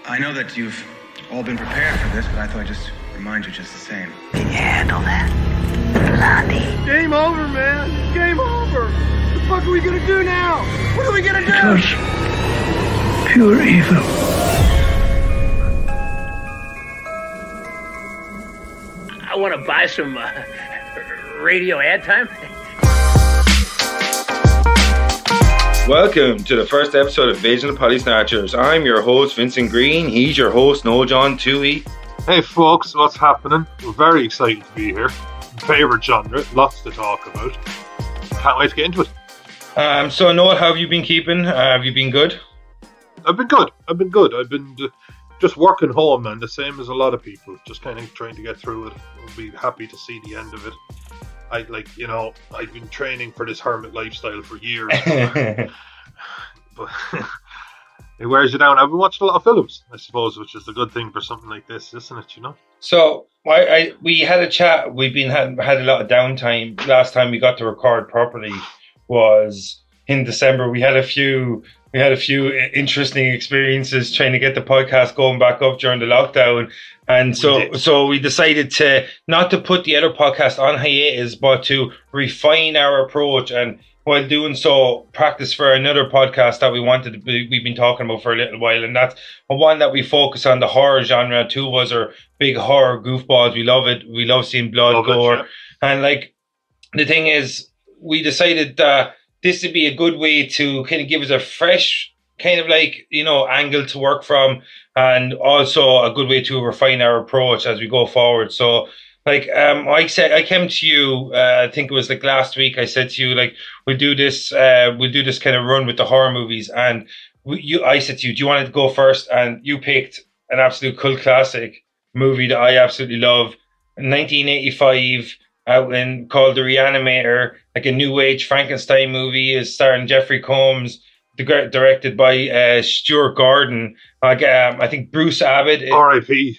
I know that you've all been prepared for this, but I thought I'd just remind you just the same. Can you handle that, Blondie? Game over, man. Game over. What the fuck are we gonna do now? What are we gonna do? Because pure evil. I want to buy some radio ad time. Welcome to the first episode of Vincent and Polly Snatchers. I'm your host, Vincent Green. He's your host, Noel-John 2E. Hey folks, what's happening? We're very excited to be here. Favourite genre, lots to talk about. Can't wait to get into it. So Noel, how have you been keeping? Have you been good? I've been good. I've been just working home, man, the same as a lot of people. Just kind of trying to get through it. I'll be happy to see the end of it. I've been training for this hermit lifestyle for years. But it wears you down. I've been watching a lot of films, I suppose, which is a good thing for something like this, isn't it, you know? So, we had a chat. We've had a lot of downtime. Last time we got to record properly was in December. We had a few interesting experiences trying to get the podcast going back up during the lockdown. And so we decided not to put the other podcast on hiatus, but to refine our approach. And while doing so, practice for another podcast that we've been talking about for a little while. And that's one that we focus on the horror genre. Two of us are big horror goofballs. We love it. We love seeing blood, gore. Yeah. And the thing is, we decided that this would be a good way to kind of give us a fresh angle to work from, and also a good way to refine our approach as we go forward. So I came to you, I think it was last week, I said to you, we'll do this kind of run with the horror movies. And I said to you, do you want to go first? And you picked an absolute cult classic movie that I absolutely love, 1985, called The Re-Animator, a new age Frankenstein movie, is starring Jeffrey Combs, directed by Stuart Gordon. I think Bruce Abbott. R.I.P.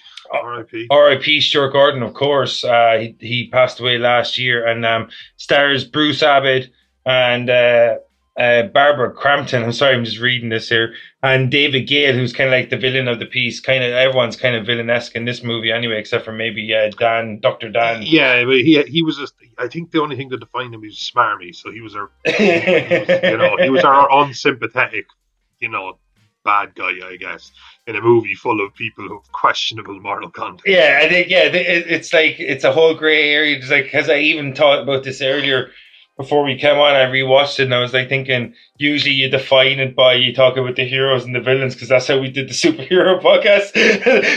Stuart Gordon, of course. He passed away last year, and stars Bruce Abbott and Barbara Crampton. I'm sorry, I'm just reading this here. And David Gale, who's kind of the villain of the piece. Everyone's kind of villainesque in this movie anyway, except for maybe Dr. Dan. Yeah, but he was I think the only thing that defined him was smarmy. So he was our unsympathetic, bad guy, I guess, in a movie full of people who have questionable moral conduct. Yeah, I think it's a whole grey area. It's because I even thought about this earlier before we came on. I rewatched it and I was thinking, usually you define it by you talk about the heroes and the villains, because that's how we did the superhero podcast.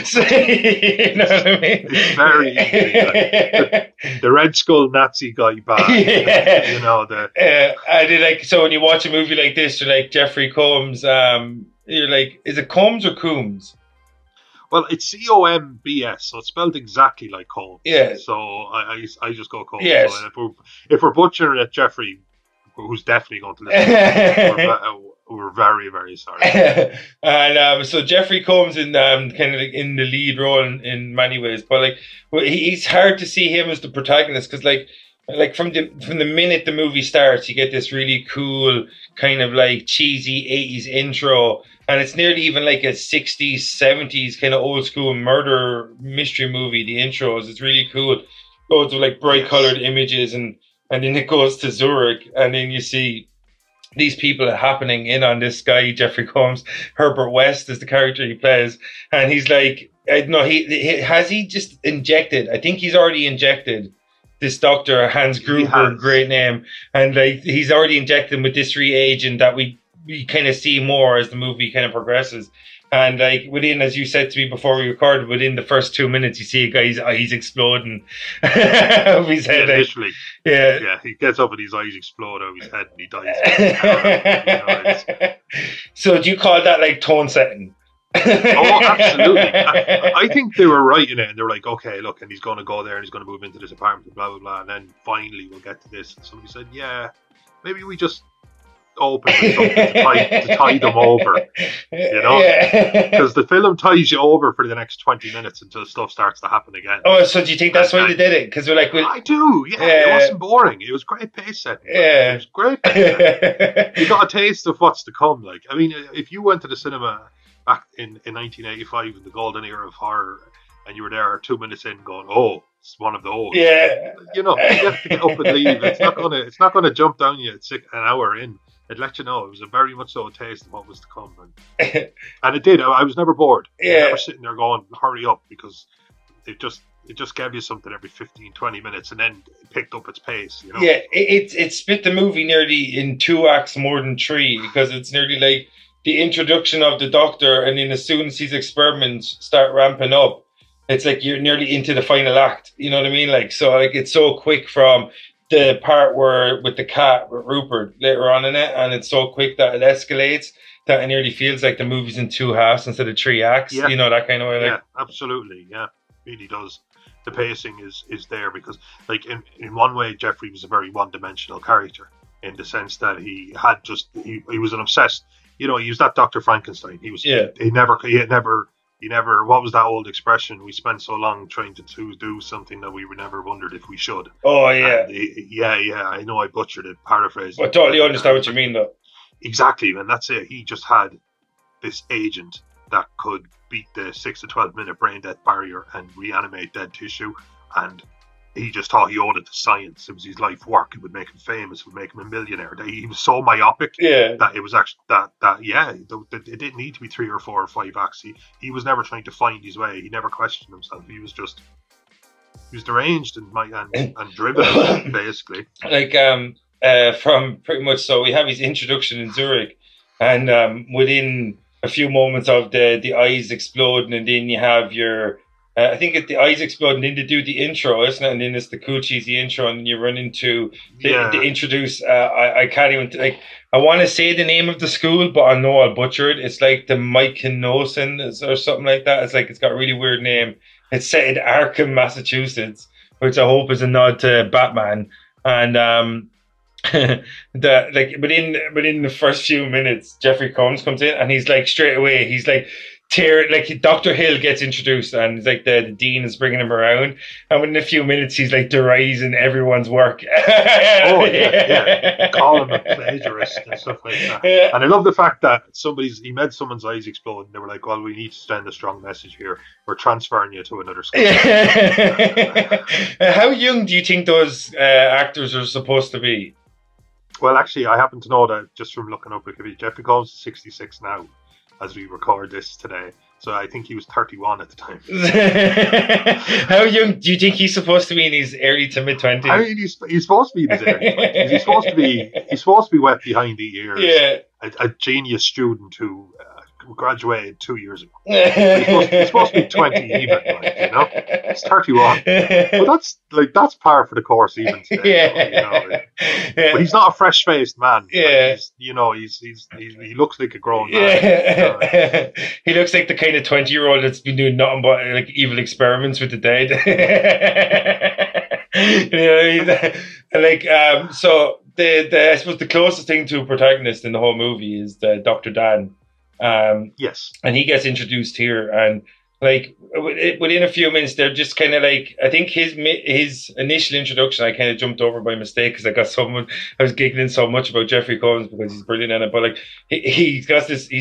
So, you know what I mean? It's very easy. The Red Skull Nazi guy bad. Yeah. I did so when you watch a movie like this, you're like Jeffrey Combs. You're like, is it Combs or Coombs? Well, it's Combs, so it's spelled exactly like Combs. Yeah. So I just go Combs. Yes. So if we're butchering it, Jeffrey, who's definitely going to listen, we're very, very sorry. And so Jeffrey Combs in kind of in the lead role in many ways, but he's hard to see him as the protagonist, because from the minute the movie starts, you get this really cool kind of cheesy 80s intro, and it's nearly even a 60s, 70s kind of old school murder mystery movie. The intros, it's really cool. Loads of bright colored images, and then it goes to Zurich, and then you see these people happening in on this guy, Jeffrey Combs. Herbert West is the character he plays, and he's he just injected, I think he's already injected this doctor, Hans Gruber, great name, and he's already injected him with this reagent that we kind of see more as the movie kind of progresses. And within, as you said to me before we recorded, within the first 2 minutes, you see a guy's eyes exploding of his head. Yeah, literally. Yeah, he gets up and his eyes explode out of his head and he dies. So do you call that tone setting? Oh, absolutely. I think they were writing it and they were like, okay, look, and he's going to go there and he's going to move into this apartment, blah, blah, blah. And then finally we'll get to this. And somebody said, yeah, maybe we just open with something to tie them over, because the film ties you over for the next 20 minutes until stuff starts to happen again. Oh, so do you think that's why they did it? Because we're I do, it wasn't boring. It was great pace setting. It was great pace setting. You got a taste of what's to come. I mean, if you went to the cinema back in 1985 in the golden era of horror, and you were there 2 minutes in going, oh, it's one of those. Yeah. You know, you have to get up and leave. It's not gonna jump down you at an hour in. It let you know. It was a very much so a taste of what was to come, and it did. I was never bored. Yeah. I was never sitting there going, hurry up, because it just gave you something every 15, 20 minutes, and then it picked up its pace. You know? Yeah, it split the movie nearly in 2 acts more than 3, because it's nearly like the introduction of the Doctor, and then as soon as his experiments start ramping up, it's like you're nearly into the final act. You know what I mean? Like, so like it's so quick from the part where with the cat with Rupert later on in it, and it's so quick that it escalates that it nearly feels like the movie's in 2 halves instead of 3 acts. Yeah. You know, that kind of way. Like. Yeah, absolutely. Yeah, really does. The pacing is there because, like, in one way, Jeffrey was a very one-dimensional character in the sense that he was an obsessed. You know, he was that Dr. Frankenstein. He was. Yeah. He never. What was that old expression? We spent so long trying to do something that we never wondered if we should. Oh yeah. Yeah. I know I butchered it. Paraphrasing. I totally understand what you mean, though. Exactly, and that's it. He just had this agent that could beat the 6 to 12 minute brain death barrier and reanimate dead tissue, and he just thought he owed it to science. It was his life work. It would make him famous. It would make him a millionaire. He was so myopic that it was actually it didn't need to be 3 or 4 or 5 acts. He was never trying to find his way. He never questioned himself. He was deranged and driven, basically. Like from pretty much, so we have his introduction in Zurich, and within a few moments of the eyes exploding, and then you have your I think the eyes explode, and then they do the intro, isn't it? And then it's the cool cheesy intro, and then you run into the introduce. I can't even I want to say the name of the school, but I know I'll butcher it. It's like the Mykonosin or something like that. It's got a really weird name. It's set in Arkham, Massachusetts, which I hope is a nod to Batman. And within the first few minutes, Jeffrey Combs comes in, and he's like straight away he's like Dr. Hill gets introduced, and it's like the dean is bringing him around, and within a few minutes he's like derising everyone's work. Call him a plagiarist and stuff like that. Yeah. And I love the fact that he made someone's eyes explode, and they were like, well, we need to send a strong message here. We're transferring you to another school. How young do you think those actors are supposed to be? Well, actually, I happen to know that just from looking up Wikipedia. Jeffrey Combs is 66 now, as we record this today. So I think he was 31 at the time. How young do you think he's supposed to be in his early to mid 20s? I mean, he's supposed to be in his early 20s. He's supposed to be wet behind the ears. Yeah. A genius student who graduated 2 years ago. He's supposed to be 20 even, you know. It's 31. But that's par for the course even today. You know? But he's not a fresh-faced man. Yeah. He looks like a grown man. He looks like the kind of 20-year-old that's been doing nothing but like evil experiments with the dead. So I suppose the closest thing to a protagonist in the whole movie is Dr. Dan. Yes, and he gets introduced here, and like within a few minutes, they're just kind of like, I think his initial introduction I kind of jumped over by mistake because I was giggling so much about Jeffrey Combs because he's brilliant in it, but like he's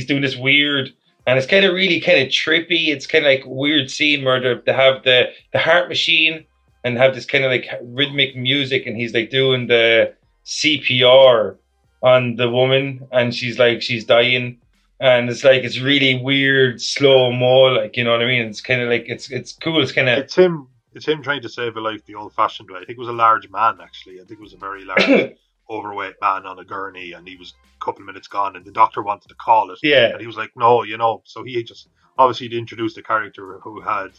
doing this weird, and it's kind of really kind of trippy. It's kind of like a weird scene where they have the heart machine and have this kind of like rhythmic music, and he's like doing the CPR on the woman, and she's dying. And it's really weird, slow mo, like, you know what I mean? It's kind of like, it's cool. It's kind of... It's him trying to save a life the old-fashioned way. I think it was a large man, actually. I think it was a very large, overweight man on a gurney, and he was a couple of minutes gone, and the doctor wanted to call it. Yeah. And he was like, no, you know. So he just, obviously, introduced a character who had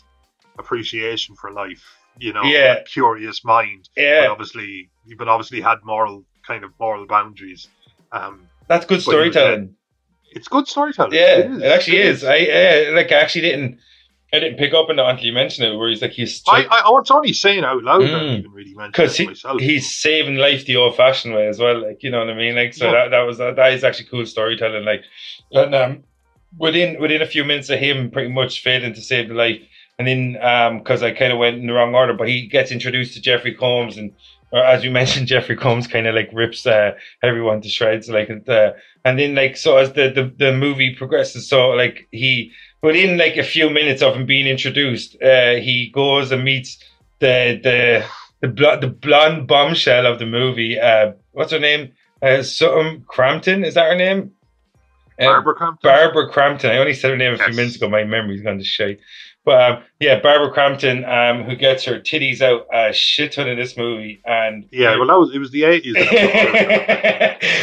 appreciation for life, you know, a curious mind. Yeah. But obviously had moral boundaries. That's good storytelling. It's good storytelling. Yeah, it actually is. I didn't pick up on it until you mentioned it, where he's like it's only saying out loud. I didn't even really mention it myself. He's saving life the old-fashioned way as well. Like, you know what I mean? Like, so that is actually cool storytelling. Like, and within a few minutes of him pretty much failing to save the life, and then because I kind of went in the wrong order, but he gets introduced to Jeffrey Combs, and or as you mentioned, Jeffrey Combs kind of like rips everyone to shreds, like and then like so as the movie progresses, so like he within like a few minutes of him being introduced, he goes and meets the blonde bombshell of the movie. What's her name? Something Crampton, is that her name? Barbara Crampton. Barbara Crampton. I only said her name a few minutes ago. My memory's gone to shite. But yeah, Barbara Crampton, who gets her titties out a shit ton in this movie, and well, it was the 80s.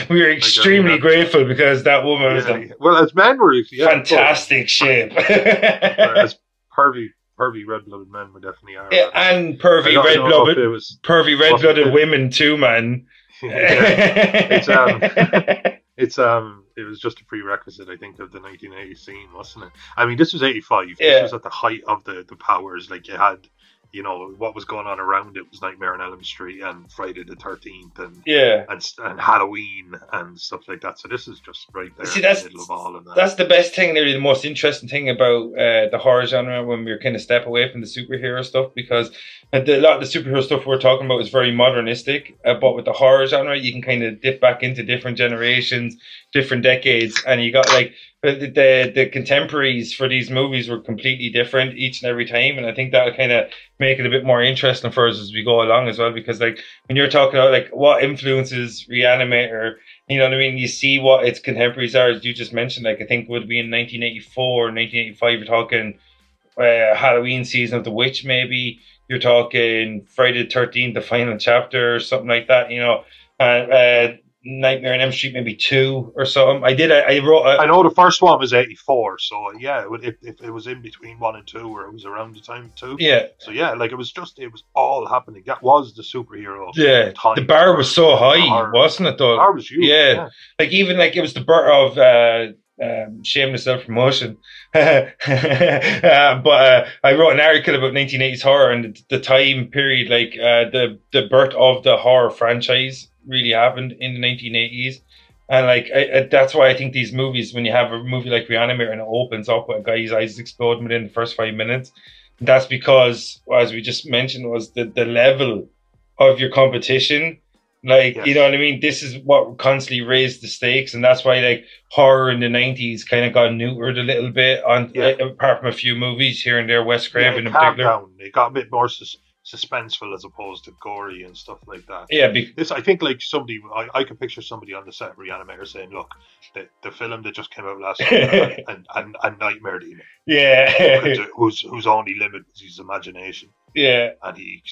We were extremely grateful because that woman was in as men were fantastic shape. As pervy red-blooded men we definitely are. Yeah, and pervy red-blooded women too, man. It was just a prerequisite, I think, of the 1980 scene, wasn't it? I mean, this was 85. Yeah. This was at the height of the powers. Like, you had, you know, what was going on around it was Nightmare on Elm Street and Friday the 13th and Halloween and stuff like that. So this is just right there in the middle of all of that. That's the best thing, really, the most interesting thing about the horror genre when we're kind of step away from the superhero stuff, because a lot of the superhero stuff we're talking about is very modernistic, but with the horror genre, you can kind of dip back into different generations, different decades, and you got like the contemporaries for these movies were completely different each and every time, and I think that'll kind of make it a bit more interesting for us as we go along as well, because like when you're talking about like what influences Re-Animator, you know what I mean, you see what its contemporaries are, as you just mentioned. Like I think it would be in 1984 or 1985, you're talking Halloween Season of the Witch, maybe you're talking Friday the 13th, the final chapter or something like that, you know, Nightmare on Elm Street, maybe 2 or something. I know the first one was 84, so yeah, it was in between 1 and 2, or it was around the time of 2. Yeah. So yeah, like it was all happening. That was the superhero. Yeah. Time. The bar was so high, wasn't it? Though. The bar was huge. Yeah. Like even like it was the birth of shameless self-promotion. But I wrote an article about 1980s horror and the time period, like the birth of the horror franchise really happened in the 1980s, and like that's why I think these movies, when you have a movie like Re-Animator and it opens up with a guy's eyes exploding within the first 5 minutes, that's because, as we just mentioned, was the level of your competition. Like, yes. You know what I mean? This is what constantly raised the stakes, and that's why like horror in the 90s kind of got neutered a little bit, apart from a few movies here and there, Wes Craven in particular. Down. It got a bit more suspenseful as opposed to gory and stuff like that. Yeah, I think like somebody, I could picture somebody on the set of Re-Animator saying, "Look, the film that just came out last year and Nightmare Demon, whose only limit was his imagination." Yeah, and he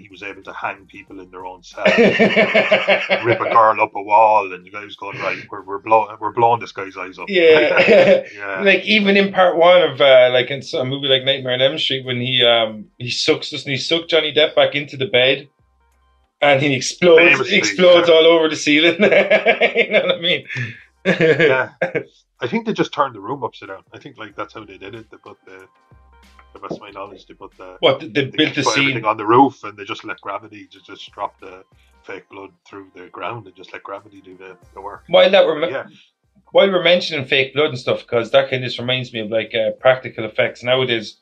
was able to hang people in their own cell, rip a girl up a wall, and the guy was going, right, we're blowing this guy's eyes up. Yeah, yeah. Like even in part 1 of like in a movie like Nightmare on Elm Street, when he sucked Johnny Depp back into the bed, and he explodes all over the ceiling. You know what I mean? Yeah, I think they just turned the room upside down. I think like that's how they did it. They put the best of my knowledge, they built the scene everything on the roof, and they just let gravity just drop the fake blood through the ground and just let gravity do the work. While we're mentioning fake blood and stuff, because that kind of just reminds me of like practical effects. Nowadays,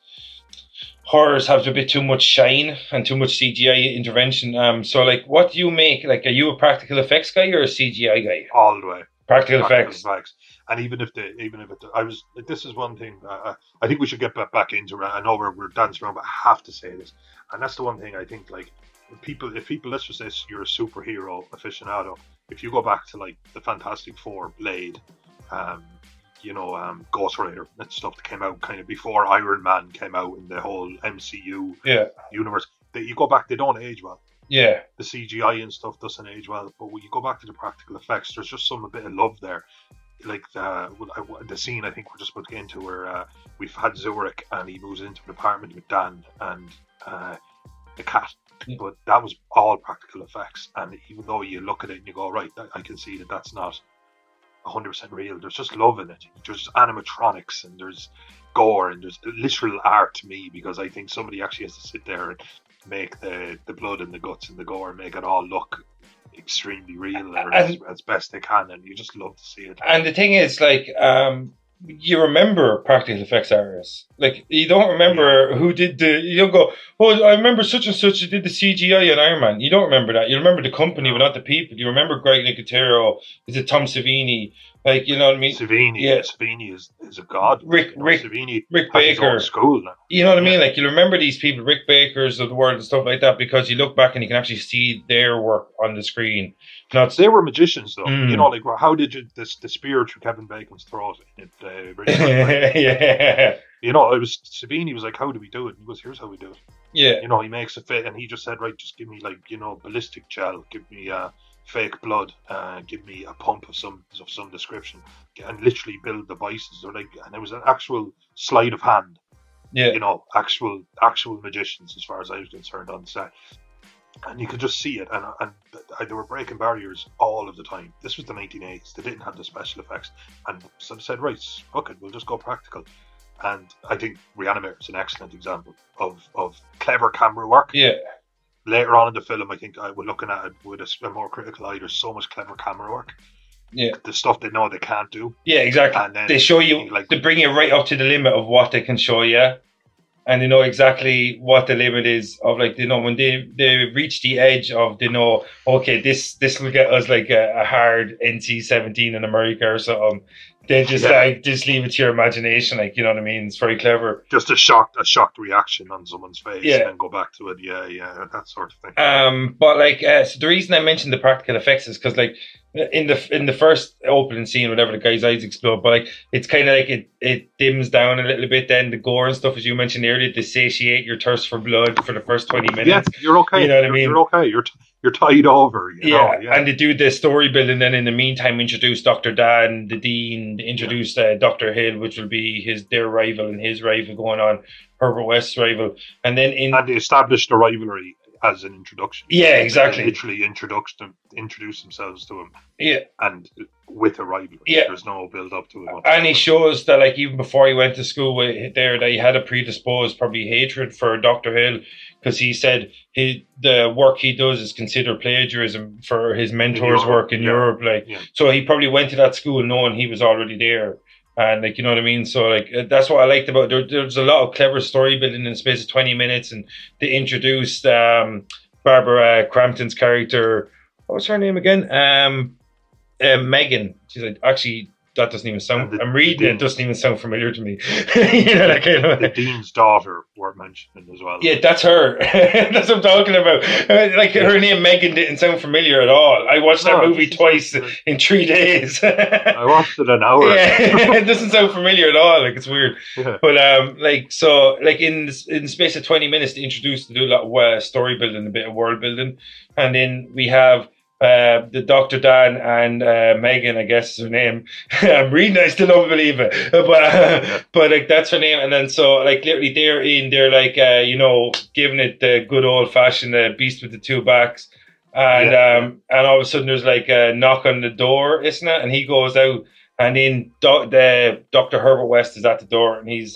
horrors have a bit too much shine and too much CGI intervention. So like, what do you make? Like, are you a practical effects guy or a CGI guy? All the way. Practical effects. And even if this is one thing I think we should get back into. I know we're dancing around, but I have to say this, and that's the one thing I think, like, if people, let's just say you're a superhero aficionado, if you go back to like the Fantastic Four, Blade, Ghost Rider, that stuff that came out kind of before Iron Man came out in the whole MCU universe, that you go back, they don't age well. Yeah, the CGI and stuff doesn't age well, but when you go back to the practical effects, there's just a bit of love there. Like the scene I think we're just about to get into, where we've had Zurich and he moves into an apartment with Dan and the cat, but that was all practical effects. And even though you look at it and you go, right, I can see that that's not 100% real, there's just love in it. There's animatronics and there's gore and there's literal art to me, because I think somebody actually has to sit there and make the blood and the guts and the gore, make it all look extremely real, or as best they can, and you just love to see it. And the thing is, like, you remember practical effects artists. Like, you don't remember who did you don't go, oh, I remember such and such who did the CGI on Iron Man. You don't remember that. You remember the company, but not the people. You remember Greg Nicotero. Is it Tom Savini? Like, you know what I mean? Savini is a god. Rick Baker. His own school now. You know what I mean? Like, you remember these people, Rick Bakers of the world and stuff like that, because you look back and you can actually see their work on the screen. They were magicians, though. You know, like, how did you the spear through Kevin Bacon's throat? Yeah. You know, Savini was like, how do we do it? And he goes, here's how we do it. Yeah. You know, he makes a fit, and he just said, right, just give me, like, you know, ballistic gel, give me fake blood, give me a pump of some description, and literally build the biceps. Or like, and it was an actual sleight of hand. Yeah. You know, actual magicians, as far as I was concerned, on set. And you could just see it, and they were breaking barriers all of the time. This was the 1980s. They didn't have the special effects, and so they said, right, fuck it, we'll just go practical. And I think Re-Animator is an excellent example of clever camera work. Yeah. Later on in the film, I think we're looking at it with a more critical eye. There's so much clever camera work. Yeah. The stuff they know they can't do. Yeah, exactly. And then they show you, like, they bring you right up to the limit of what they can show you. And they know exactly what the limit is of, like, they know when they reach the edge of, they know, okay, this will get us like a hard NC-17 in America or something. They just just leave it to your imagination, like, you know what I mean? It's very clever. Just a shocked reaction on someone's face, and then go back to it. Yeah, that sort of thing. But like, so the reason I mentioned the practical effects is because, like, in the first opening scene, whatever, the guy's eyes explode, but like, it's kind of like it dims down a little bit. Then the gore and stuff, as you mentioned earlier, to satiate your thirst for blood for the first 20 minutes. Yeah, you're okay. You know what I mean? You're okay. You're tied over. You know? And they do the story building. Then in the meantime, introduce Dr. Dan, the Dean, introduce Dr. Hill, which will be their rival and his rival going on, Herbert West's rival, and then they established a rivalry as an introduction. Yeah, exactly. They literally introduce themselves to him. Yeah, and with a rivalry. Yeah, there's no build up to it. And he shows that, like, even before he went to school that he had a predisposed probably hatred for Dr. Hill, because he said the work he does is considered plagiarism for his mentor's work in Europe. Like, so he probably went to that school knowing he was already there. And, like, you know what I mean? So, like, that's what I liked about it. There's a lot of clever story building in the space of 20 minutes. And they introduced Barbara Crampton's character. What was her name again? Megan. She's like, actually, that doesn't even sound... I'm reading it. It doesn't even sound familiar to me. You know, that kind of... The Dean's daughter were mentioned as well. Yeah, that's her. That's what I'm talking about. Like, her name, Megan, didn't sound familiar at all. I watched that movie twice in 3 days. I watched it an hour. Yeah, it doesn't sound familiar at all. Like, it's weird. Yeah. But, like, so, like, in the space of 20 minutes, they do a lot of story building, a bit of world building. And then we have... the Dr. Dan and Megan, I guess is her name. I'm reading, I still don't believe it. But like, that's her name. And then so, like, literally they're like, you know, giving it the good old fashioned beast with the two backs. And all of a sudden there's like a knock on the door, isn't it? And he goes out, and then Dr. Herbert West is at the door, and he's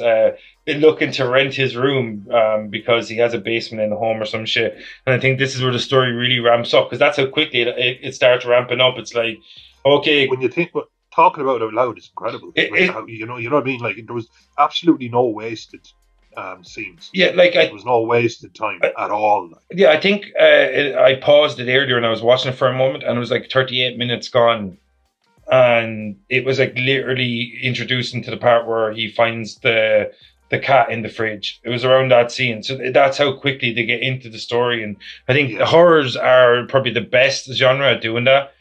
been looking to rent his room because he has a basement in the home or some shit. And I think this is where the story really ramps up, because that's how quickly it starts ramping up. It's like, okay, when you think, talking about it out loud is incredible. You know what I mean? Like, there was absolutely no wasted scenes. Yeah, like, there was no wasted time at all. Yeah, I think I paused it earlier and I was watching it for a moment, and it was like 38 minutes gone. And it was like literally introducing to the part where he finds the cat in the fridge. It was around that scene. So that's how quickly they get into the story. And I think horrors are probably the best genre at doing that,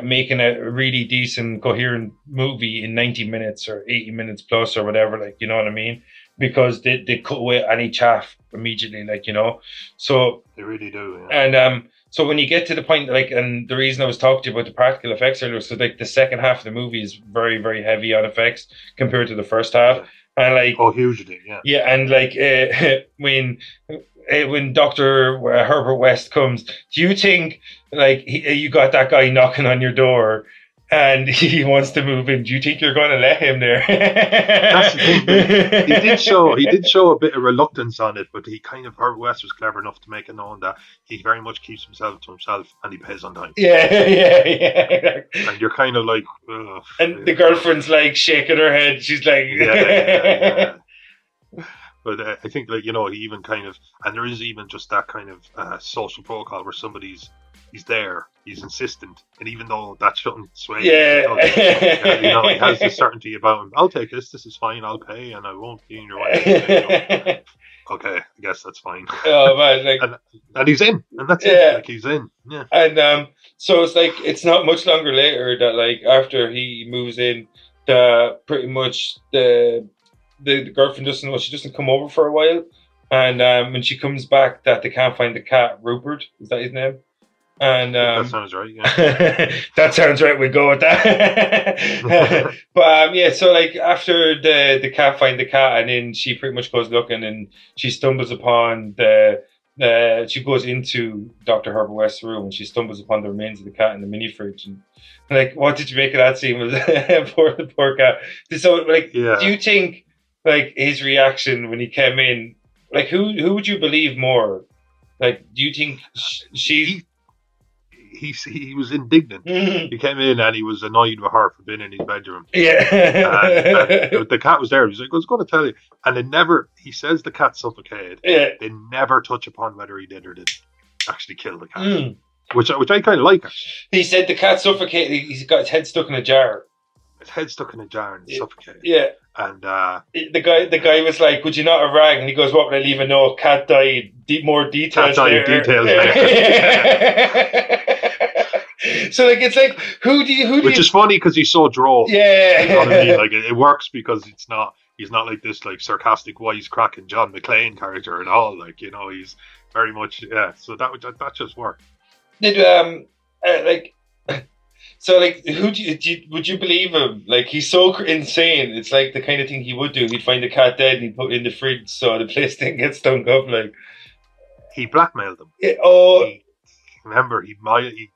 making a really decent, coherent movie in 90 minutes or 80 minutes plus or whatever, like, you know what I mean? Because they cut away any chaff immediately, like, you know. So they really do. Yeah. And so when you get to the point, like, and the reason I was talking to you about the practical effects earlier, so like the second half of the movie is very, very heavy on effects compared to the first half. Yeah. And like, hugely, yeah, and like when Dr. Herbert West comes, do you think, like, you got that guy knocking on your door, and he wants to move in. Do you think you're going to let him there? That's the thing. He did show a bit of reluctance on it, but Herbert West was clever enough to make it known that he very much keeps himself to himself and he pays on time. Yeah. And you're kind of like, ugh. And the girlfriend's like shaking her head. She's like, yeah. But I think, like, you know, he even kind of, and there is even just that kind of social protocol where he's there, he's insistent, and even though that shouldn't sway him, you know, he has this certainty about him. I'll take this is fine, I'll pay, and I won't be in your way. Okay, I guess that's fine. Oh man, like, and he's in, and that's it. Like, he's in, yeah. And so it's like it's not much longer later that, like, after he moves in, pretty much the girlfriend doesn't know. She doesn't come over for a while, and when she comes back, that they can't find the cat. Rupert, is that his name? And that sounds right. Yeah. That sounds right. We'll go with that. But yeah, so like after the cat find the cat, and then she pretty much goes looking, and she stumbles upon she goes into Dr. Herbert West's room, and she stumbles upon the remains of the cat in the mini fridge. And like, what did you make of that scene? Was the poor cat? So like, do you think, like, his reaction when he came in, like, who would you believe more? Like, do you think he was indignant. Mm-hmm. He came in and he was annoyed with her for being in his bedroom. Yeah. and the cat was there. He's like, I was going to tell you. And he says the cat suffocated. Yeah. They never touch upon whether he did or didn't actually kill the cat. Which I kind of like. He said the cat suffocated. He's got his head stuck in a jar. His head stuck in a jar and suffocated. Yeah. And the guy was like, "Would you not have rang?" And he goes, "What would I leave a note? Cat died. More details." Cat died. Details there. So like, it's like, which is funny because he's so droll. Yeah. You know what I mean? Like, it works because he's not like this like sarcastic wisecracking John McClane character at all. Like, you know, he's very much So that just worked. Did so like, would you believe him? Like, he's so insane. It's like the kind of thing he would do. He'd find the cat dead and he'd put it in the fridge so the place didn't get stunk up. Like, he blackmailed them. Remember, he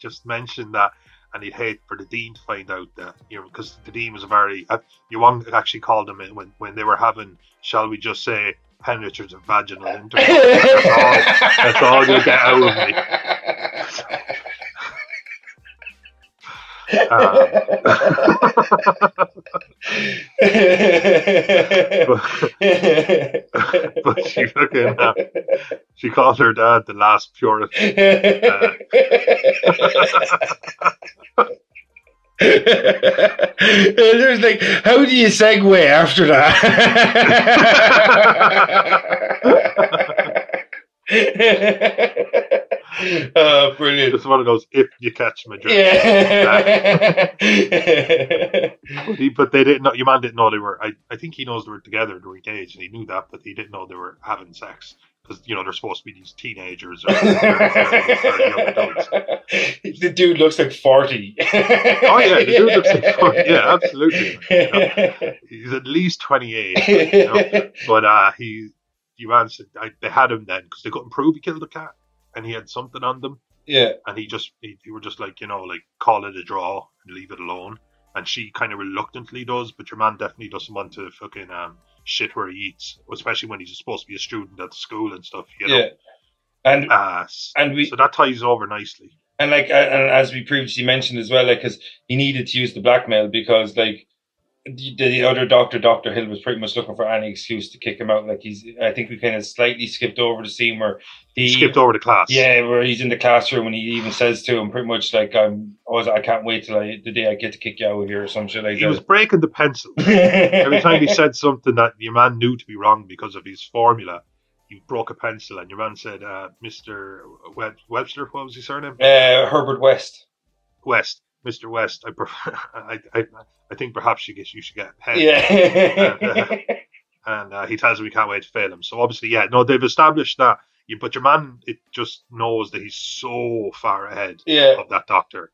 just mentioned that, and he'd hate for the dean to find out that, you know, because the dean was a very, Yuan actually called him when they were having, shall we just say, penetrative vaginal intercourse. That's all you'll get out of me. But she called her dad the last Puritan. There's like, how do you segue after that? Oh, brilliant. It's one of those, if you catch my drift. Yeah. But they didn't know, your man didn't know they were, I think he knows they were together, they were engaged, and he knew that, but he didn't know they were having sex. Because, you know, they're supposed to be these teenagers or young adults. The dude looks like 40. Oh, yeah, the dude looks like 40. Yeah, absolutely. You know, he's at least 28. You know? But Yuan said they had him then because they couldn't prove he killed the cat. And he had something on them. Yeah. And he were just like, you know, like, call it a draw and leave it alone. And she kind of reluctantly does, but your man definitely doesn't want to fucking shit where he eats, especially when he's supposed to be a student at the school and stuff, you know. Yeah. So that ties over nicely. And like, and as we previously mentioned as well, like, because he needed to use the blackmail because, like, the other doctor, Dr. Hill, was pretty much looking for any excuse to kick him out. Like, I think we kind of slightly skipped over the scene where he skipped over the class. Yeah, where he's in the classroom and he even says to him pretty much like, I can't wait till the day I get to kick you out of here or some shit like that. He was breaking the pencil. Every time he said something that your man knew to be wrong because of his formula, he broke a pencil, and your man said, Mr. Webster, what was his surname? Herbert West. Mr. West, I think perhaps you should get a pen. Yeah. And he tells him he can't wait to fail him. So obviously, they've established that. But your man, it just knows that he's so far ahead of that doctor,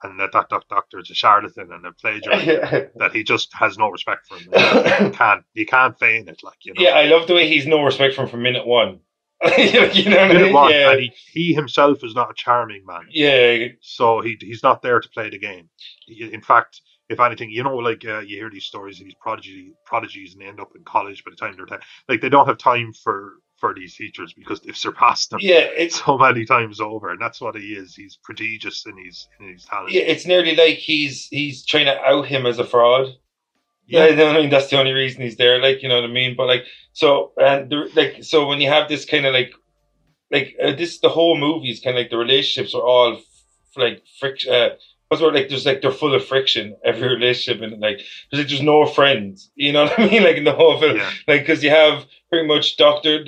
and that doctor is a charlatan and a plagiarist that he just has no respect for him. He can't feign it, like, you know. Yeah, I love the way he's no respect for him from minute one. You know what I Didn't mean? want, Yeah. and he himself is not a charming man. Yeah. So he's not there to play the game. In fact, if anything, you hear these stories of these prodigies, and they end up in college by the time they're 10. Like, they don't have time for these teachers because they've surpassed them so many times over, and that's what he is. He's prodigious in his talent. Yeah, it's nearly like he's trying to out him as a fraud. Yeah. I mean, that's the only reason he's there. Like, you know what I mean? But so when you have this kind of this, the whole movie is kind of like the relationships are all friction. They're full of friction. Every relationship, and there's no friends. You know what I mean? Like in the whole film, because you have pretty much Dr.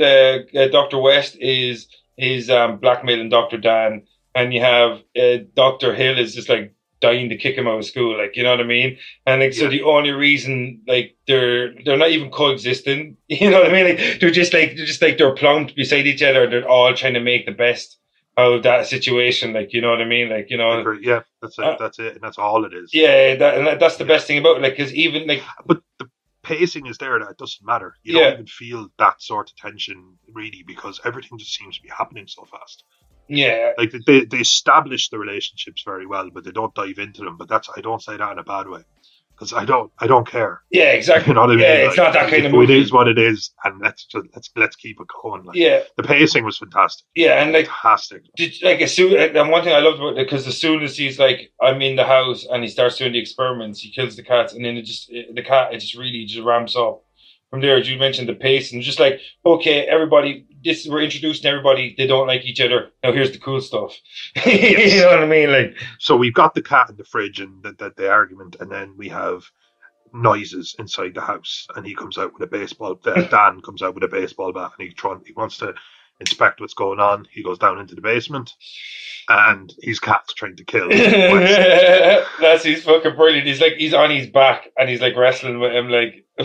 West is blackmailing Dr. Dan, and you have Dr. Hill is just dying to kick him out of school. Like, you know what I mean? And so the only reason they're not even coexisting. You know what I mean? Like they're just they're plumped beside each other. They're all trying to make the best out of that situation. Like, you know what I mean? Like, you know. Yeah, that's it. That's it. And that's all it is. Yeah, that's the best thing about it. Like, because even but the pacing is there that it doesn't matter. You don't even feel that sort of tension really, because everything just seems to be happening so fast. Yeah, like they establish the relationships very well, but they don't dive into them. But I don't say that in a bad way, because I don't care. Yeah, exactly. You know what I mean? Yeah, it's not that kind of movie. It is what it is, and let's keep it going. The pacing was fantastic. Yeah, and fantastic. And one thing I loved about it, because as soon as he's I'm in the house and he starts doing the experiments, he kills the cats, and then it just really ramps up. From there, as you mentioned, the pace, and just okay, everybody, we're introducing everybody. They don't like each other. Now here's the cool stuff. You know what I mean? So we've got the cat in the fridge and the argument, and then we have noises inside the house, and he comes out with a baseball. Dan comes out with a baseball bat, and he wants to inspect what's going on. He goes down into the basement, and his cat's trying to kill him. He's fucking brilliant. He's on his back, and he's wrestling with him yeah,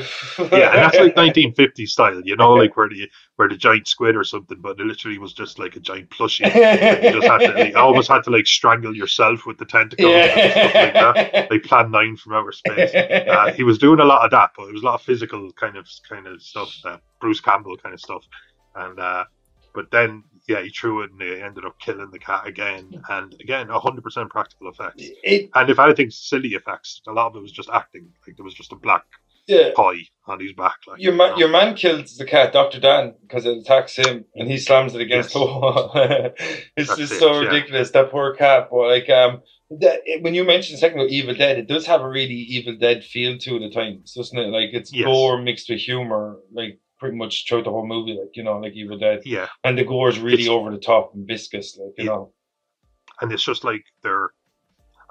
and that's 1950s style, where the giant squid or something, but it literally was just a giant plushie. You just had to, almost had to strangle yourself with the tentacles and stuff like that, like Plan 9 from outer space. He was doing a lot of that, but it was a lot of physical kind of stuff, Bruce Campbell kind of stuff, and but then he threw it and they ended up killing the cat again, and again 100% practical effects. And if anything, silly effects. A lot of it was just acting. There was just a black pie on his back. Your man kills the cat, Dr. Dan, because it attacks him, and he slams it against the wall. It's just so ridiculous, that poor cat. But when you mentioned second about Evil Dead, it does have a really Evil Dead feel to it at times, doesn't it? It's gore mixed with humor, pretty much throughout the whole movie, Evil Dead. Yeah. And the gore is really over the top and viscous, you know. And it's just they're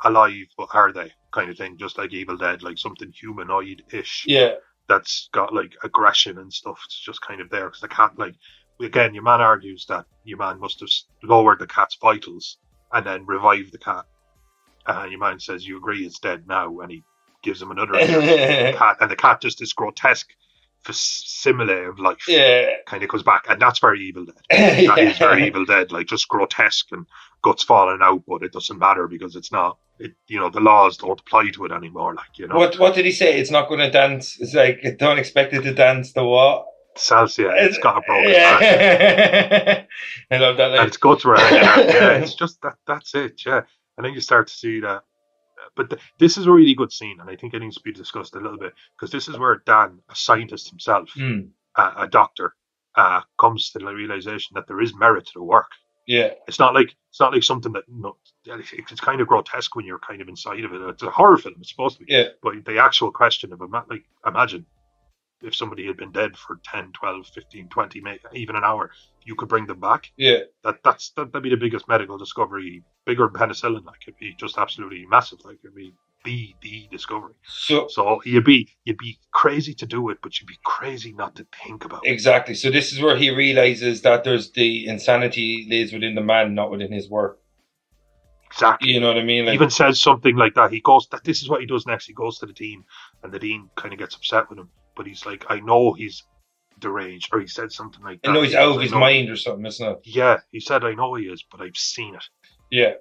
alive, but are they? Kind of thing, just like Evil Dead, something humanoid-ish. Yeah. That's got aggression and stuff. It's just kind of there, because the cat, again, your man argues that your man must have lowered the cat's vitals and then revived the cat. And your man says, you agree it's dead now, and he gives him another cat, and the cat just this grotesque facsimile of life kind of comes back, and that's very Evil Dead. That is very Evil Dead, just grotesque and guts falling out, but it doesn't matter because it's not. The laws don't apply to it anymore. What did he say? It's not going to dance. It's don't expect it to dance the what? Salsa. It's got a broken back. I love that. And its guts were hanging out. Yeah, it's just that. That's it. Yeah, and then you start to see that. But this is a really good scene, and I think it needs to be discussed a little bit, because this is where Dan, a scientist himself, a doctor, comes to the realization that there is merit to the work. Yeah, it's not like something that it's kind of grotesque when you're kind of inside of it. It's a horror film, it's supposed to be. Yeah, but the actual question of imagine if somebody had been dead for 10, 12, 15, 20, even an hour, you could bring them back. Yeah. That'd be the biggest medical discovery, bigger than penicillin. It'd be just absolutely massive. It'd be the discovery. So you'd be crazy to do it, but you'd be crazy not to think about it. Exactly. So this is where he realizes that there's the insanity lays within the man, not within his work. Exactly. You know what I mean? He even says something like that. He goes, this is what he does next. He goes to the dean, and the dean kind of gets upset with him. But he's like, I know he's deranged, or he said something like that. I know he's out of his mind or something, isn't it? Yeah, he said, I know he is, but I've seen it. Yeah.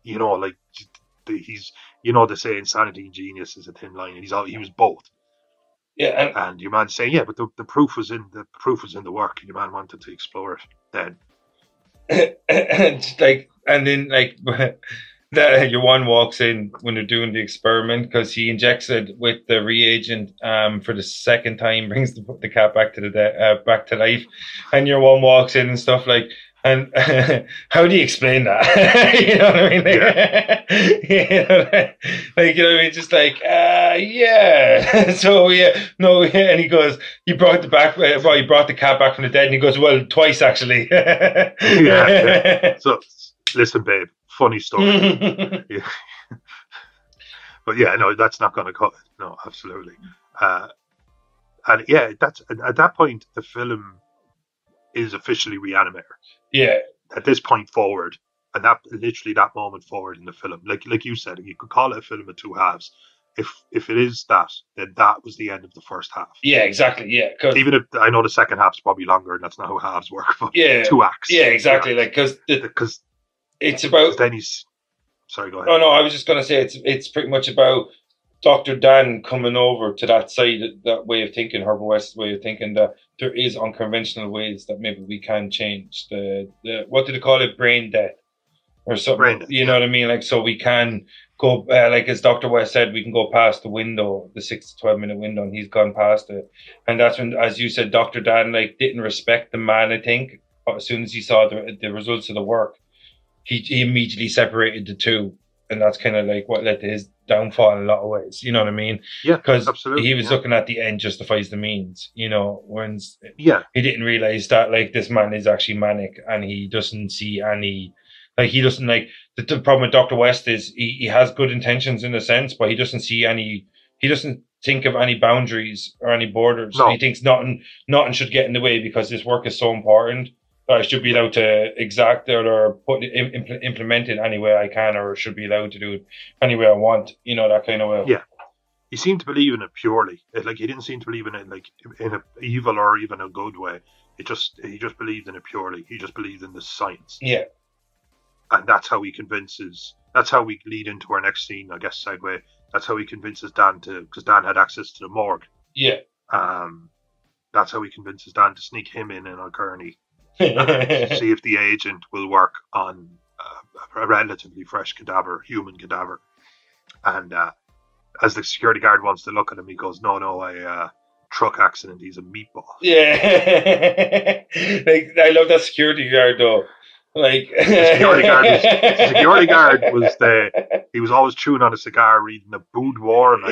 He's, they say insanity and genius is a thin line, and he was both. Yeah, And your man saying, yeah, but the proof was in the work, and your man wanted to explore it. Then and then your one walks in when they're doing the experiment because he injects it with the reagent for the second time, brings the cat back to back to life, and your one walks in and stuff like. And how do you explain that? You know what I mean? You know what I mean? Just like, yeah. So yeah, no, yeah. And he goes, you brought you brought the cat back from the dead, and he goes, well, twice actually. yeah. So listen, babe, funny story. Yeah. But yeah, no, that's not going to cut it. No, absolutely. And yeah, that's at that point the film is officially Re-Animator. Yeah. At this point forward, and that literally that moment forward in the film, like you said, you could call it a film of two halves. If it is that, then that was the end of the first half. Yeah, exactly. Yeah, even if I know the second half's probably longer, and that's not how halves work. But yeah, 2 acts. Yeah, exactly. Like because it's about. Then he's. Sorry, go ahead. Oh no, I was just gonna say it's pretty much about Dr. Dan coming over to that side, that way of thinking, Herbert West's way of thinking, that there is unconventional ways that maybe we can change the what do they call it, brain death or something. Brain death, you know what I mean? Like, so we can go like as Dr. West said, we can go past the window, the 6 to 12 minute window, and he's gone past it. And that's when, as you said, Dr. Dan like didn't respect the man. I think as soon as he saw the results of the work, he immediately separated the two. And that's kind of like what led to his downfall in a lot of ways. You know what I mean? Yeah, because absolutely. He was looking at the end justifies the means. You know, when he didn't realize that like this man is actually manic, and he doesn't see any, like he doesn't like the problem with Dr. West is he has good intentions in a sense, but he doesn't see any. He doesn't think of any boundaries or any borders. No. He thinks nothing should get in the way because this work is so important. I should be allowed to exact it or implement it any way I can, or should be allowed to do it any way I want. You know, that kind of way. Yeah, he seemed to believe in it purely. Like he didn't seem to believe in it like in an evil or even a good way. He just believed in it purely. He just believed in the science. Yeah, and that's how he convinces. That's how we lead into our next scene, I guess. Segue. That's how he convinces Dan because Dan had access to the morgue. Yeah. That's how he convinces Dan to sneak him in on Kearney. See if the agent will work on a relatively fresh human cadaver. And as the security guard wants to look at him, he goes, "No, a truck accident. He's a meatball." Yeah, like I love that security guard though. Like the security guard was he was always chewing on a cigar, reading the boudoir. And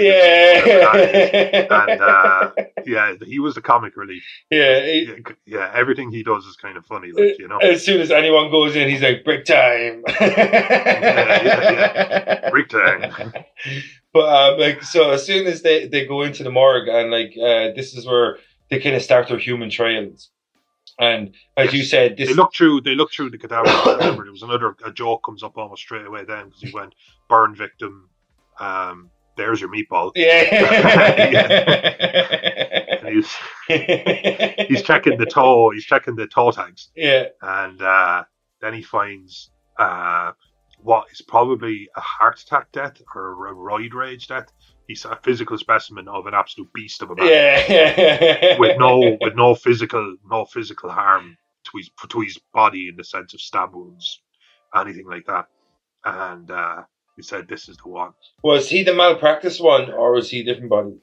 he was the comic relief. Yeah, everything he does is kind of funny, like, you know. As soon as anyone goes in, he's like, "Break time." Break time. But like, so as soon as they go into the morgue, and like this is where they kind of start their human trials. And as you said, they look through the cadaver. Remember, there was a joke comes up almost straight away then, because he went burn victim. There's your meatball. And he's checking the toe. He's checking the toe tags. Yeah. And then he finds what is probably a heart attack death or a roid rage death. He's a physical specimen of an absolute beast of a man. Yeah. with no physical harm to his body in the sense of stab wounds, anything like that. And he said, "This is the one." Was he the malpractice one, or was he a different body?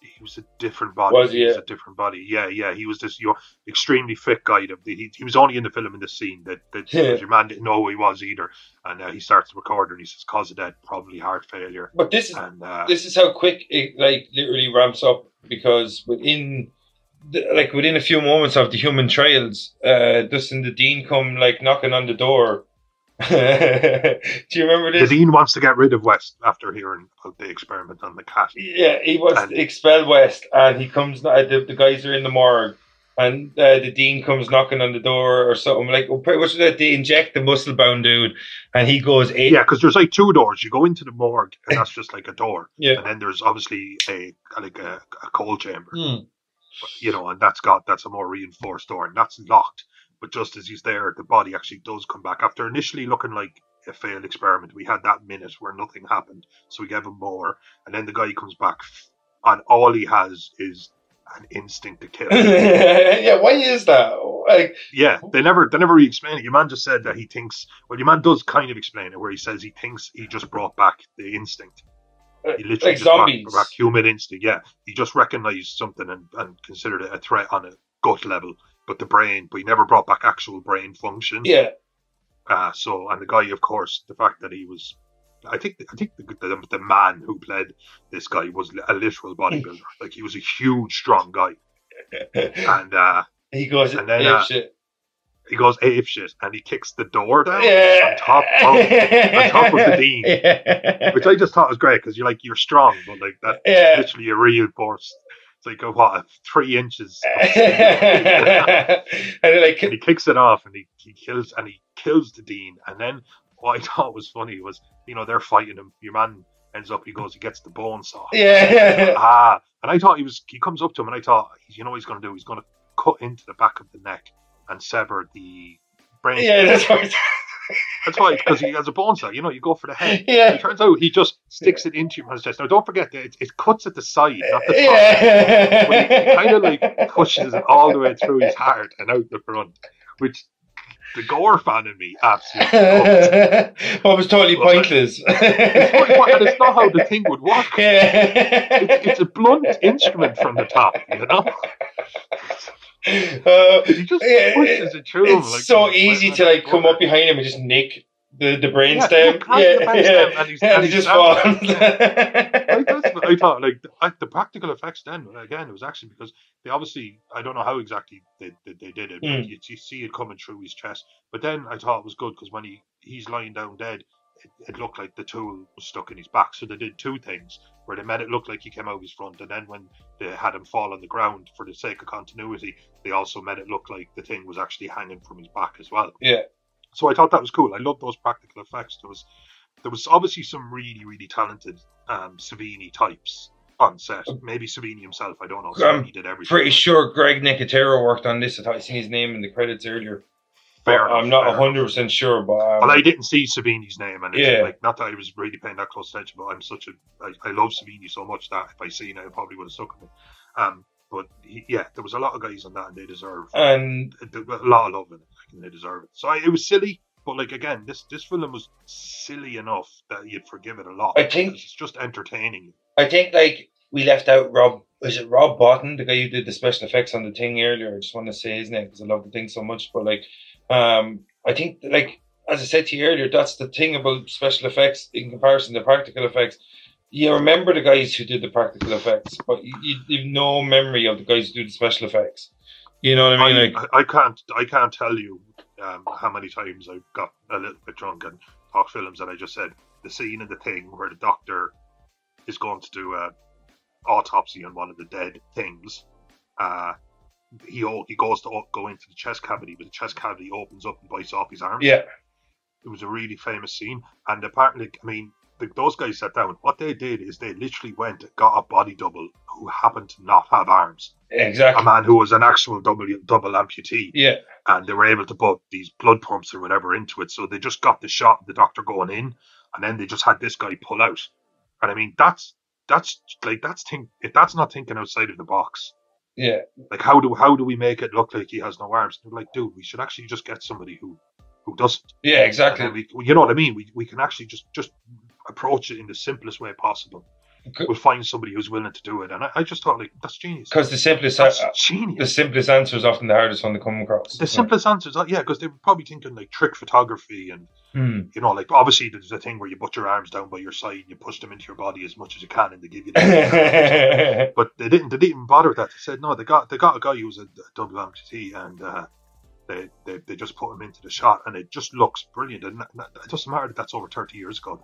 He was a different body. Was he? He was a different body. Yeah. He was this extremely fit guy. He was only in the film in this scene that your man didn't know who he was either. And he starts to record and he says, "Cause of death, probably heart failure." But this is how quick it like literally ramps up, because within a few moments of the human trials, doesn't the dean come like knocking on the door? Do you remember this? The dean wants to get rid of West after hearing about the experiment on the cat. Yeah, he wants to expel West, and he comes. The guys are in the morgue, and the dean comes knocking on the door or something like. Pretty much that they inject the muscle-bound dude, and he goes. Yeah, because there's like 2 doors. You go into the morgue, and that's just like a door. Yeah, and then there's obviously a cold chamber. You know, and that's a more reinforced door, and that's locked. But just as he's there, the body actually does come back. After initially looking like a failed experiment, we had that minute where nothing happened, so we gave him more. And then the guy comes back and all he has is an instinct to kill. Yeah, why is that? Like, Yeah, they never really explain it. Your man just said that he thinks. Well, your man does kind of explain it, where he says he thinks he just brought back the instinct. He literally like just zombies. brought back human instinct. Yeah, he just recognized something and considered it a threat on a gut level, but he never brought back actual brain function. Yeah. And the guy, of course, the fact that he was. I think the man who played this guy was a literal bodybuilder. Like, he was a huge, strong guy, and he goes, and then shit. he goes ape shit, and he kicks the door down Yeah. on top of the dean, which I just thought was great, because you're strong, but like that's literally a reinforced. It's like a 3 inches, and and he kicks it off, and he kills the dean, and then. What I thought was funny was, they're fighting him. Your man ends up, he gets the bone saw. Yeah. And I thought he comes up to him, and I thought, what he's going to do? He's going to cut into the back of the neck and sever the brain. Yeah, that's right. That's why, because he has a bone saw. You go for the head. Yeah. It turns out he just sticks it into your man's chest. Now, don't forget that it cuts at the side, not the top. Yeah. But he kind of like pushes it all the way through his heart and out the front, which. The gore fan in me absolutely loved. What was totally pointless. And it's not how the thing would work. It's a blunt instrument from the top, He just pushes it through him. It's so easy to come up behind him and just nick the brain stem. And he just falls. I thought, the practical effects then, again, it was actually because they obviously, I don't know how exactly they did it, but you see it coming through his chest. But then I thought it was good, because when he's lying down dead, it looked like the tool was stuck in his back. So they did 2 things, where they made it look like he came out his front, and then when they had him fall on the ground for the sake of continuity, they also made it look like the thing was actually hanging from his back as well. Yeah. So I thought that was cool. I loved those practical effects. There was obviously some really, really talented Savini types on set. Maybe Savini himself, I don't know. Savini did everything. Pretty sure Greg Nicotero worked on this. I thought I seen his name in the credits earlier. Fair enough, I'm not 100% sure, but well, I didn't see Savini's name, and it's not that I was really paying that close attention, but I love Savini so much that if I seen it, I probably would have stuck with him. But there was a lot of guys on that, and they deserve a lot of love in it. And they deserve it. So it was silly, but again, this film was silly enough that you'd forgive it a lot. I think it's just entertaining. I think we left out Rob. Was it Rob Botton, the guy who did the special effects on the thing earlier? I just want to say his name because I love the thing so much. But I think as I said to you earlier, that's the thing about special effects in comparison to practical effects. You remember the guys who did the practical effects, but you have no memory of the guys who do the special effects. You know what I mean? I can't tell you how many times I've got a little bit drunk and talked films, and I just said the scene in the thing where the doctor is going to do a autopsy on one of the dead things. He goes to go into the chest cavity, but the chest cavity opens up and bites off his arms. Yeah, it was a really famous scene, and apparently, those guys sat down. What they did is they literally went and got a body double who happened to not have arms. Exactly. A man who was an actual double amputee. Yeah. And they were able to put these blood pumps or whatever into it. So they just got the shot of the doctor going in, and then they just had this guy pull out. And that's if that's not thinking outside of the box. Yeah. How do we make it look like he has no arms? They're like, dude, we should actually just get somebody who doesn't. Yeah, exactly. You know what I mean? We can actually just approach it in the simplest way possible. We'll find somebody who's willing to do it, and I just thought that's genius. Because the simplest answer is often the hardest one to come across. The simplest answers, because they were probably thinking trick photography, and obviously there's a thing where you put your arms down by your side and you push them into your body as much as you can, and they give you that. But they didn't even bother with that. They said no, they got a guy who was a double amputee, and they just put him into the shot, and it just looks brilliant. And it doesn't matter that that's over 30 years ago.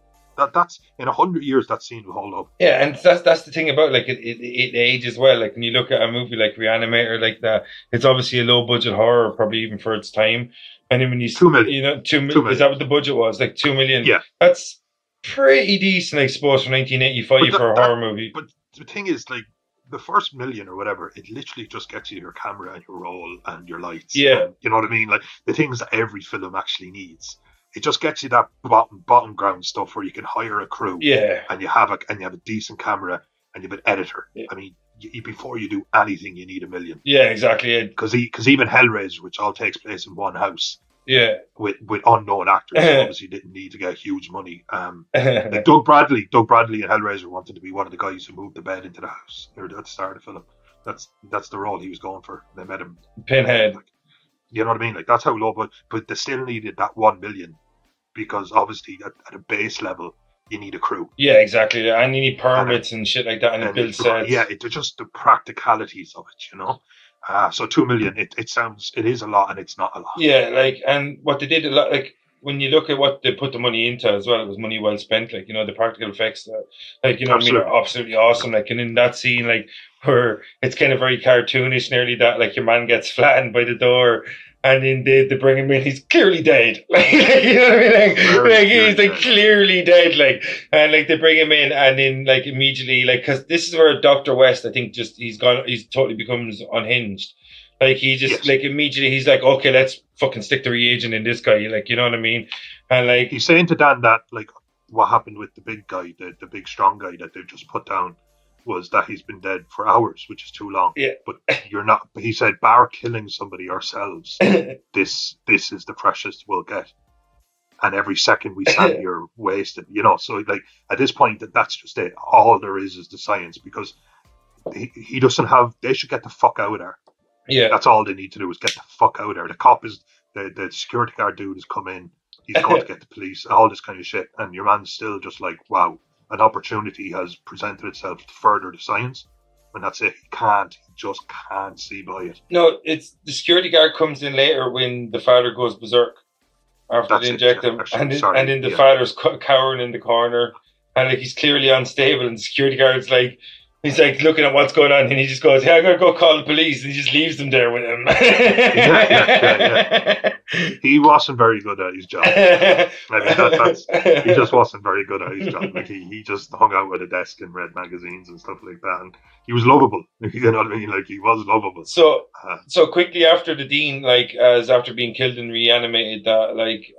That's in 100 years that scene will hold up. Yeah, and that's the thing about it ages well. When you look at a movie like Re-Animator, it's obviously a low budget horror, probably even for its time. And then when you 2 million, 2 million, is that what the budget was? 2 million. Yeah, that's pretty decent, I suppose, for 1985 for a horror movie. But the thing is, the first million or whatever, it literally just gets you your camera and your roll and your lights. Yeah, and, you know what I mean? The things that every film actually needs. It just gets you that bottom ground stuff where you can hire a crew. Yeah. And you have a decent camera, and you've an editor. Yeah. I mean, before you do anything, you need $1 million. Yeah, exactly. Because even Hellraiser, which all takes place in one house, with unknown actors, obviously didn't need to get huge money. Like Doug Bradley in Hellraiser wanted to be one of the guys who moved the bed into the house at the start of the film. That's the role he was going for. They met him. Pinhead. Like, you know what I mean? Like, that's how low, but they still needed that $1 million, because obviously at a base level you need a crew. Yeah, exactly. And you need permits and shit like that, and build sets. Yeah, it's just the practicalities of it, you know. So $2 million, it is a lot, and it's not a lot. Yeah, like, and what they did a lot, like, when you look at what they put the money into as well, it was money well spent. Like, you know, the practical effects, like, you know, Absolutely. what I mean, are absolutely awesome. Like, and in that scene, like, where it's kind of very cartoonish, nearly that, like, your man gets flattened by the door, and then they bring him in, he's clearly dead. Like, you know what I mean? Like he's like clearly dead. Like, and like they bring him in, and then like immediately, like, because this is where Dr. West, I think, he's totally becomes unhinged. Like, he just, like, immediately, he's like, okay, let's fucking stick the reagent in this guy. Like, you know what I mean? And, like, he's saying to Dan that, like, what happened with the big guy, the big strong guy that they've just put down, was that he's been dead for hours, which is too long. Yeah. But you're not, he said, bar killing somebody ourselves, this is the freshest we'll get. And every second we stand here wasted, you know? So, like, at this point, that's just it. All there is the science, because he doesn't have, they should get the fuck out of there. Yeah, that's all they need to do is get the fuck out of there. The cop is the security guard dude has come in. He's going to get the police, all this kind of shit. And your man's still just like, wow, an opportunity has presented itself to further the science, and that's it. He just can't see by it. No, it's the security guard comes in later when the father goes berserk after they inject him, and then the father's cowering in the corner, and like he's clearly unstable, and the security guard's like. He's like looking at what's going on, and he just goes, "Yeah, I'm gonna go call the police." And he just leaves them there with him. Yeah. He wasn't very good at his job. I mean, he just wasn't very good at his job. Like he just hung out at a desk and read magazines and stuff like that. And he was lovable. You know what I mean? Like, he was lovable. So quickly after the Dean, like, as after being killed and reanimated, that like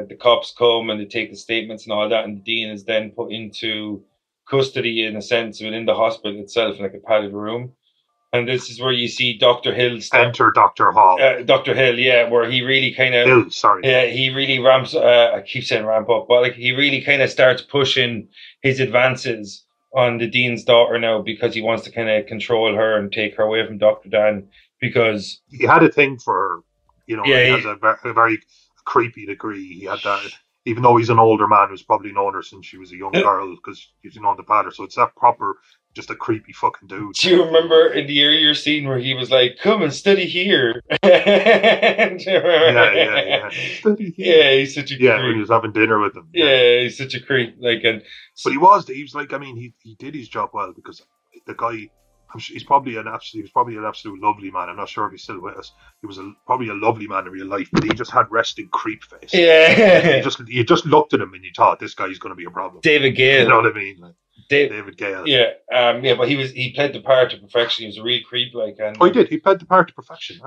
the cops come and they take the statements and all that, and the Dean is then put into custody in a sense within the hospital itself, in like a padded room. And this is where you see Dr. Hill enter Dr. Hall. Dr. Hill, yeah, where he really kind of he really ramps I keep saying ramp up, but like he really kind of starts pushing his advances on the Dean's daughter now, because he wants to kind of control her and take her away from Dr. Dan, because he had a thing for her, you know. He has a very creepy degree. He had that. Even though he's an older man who's probably known her since she was a young girl, because he's known the pattern. So it's that proper, just a creepy fucking dude. Do you remember in the earlier scene where he was like, "Come and study here"? Yeah. Study here. Yeah, he's such a creep. Yeah, when he was having dinner with him. Yeah, he's such a creep. Like, but he was like, I mean, he did his job well, because the guy. He's probably an absolute lovely man. I'm not sure if he's still with us. He was probably a lovely man in real life, but he just had resting creep face. Yeah, you just looked at him and you thought, this guy's going to be a problem. David Gale, you know what I mean? Like, David Gale. Yeah, but he played the part to perfection. He was a real creep, like. And he did. He played the part to perfection.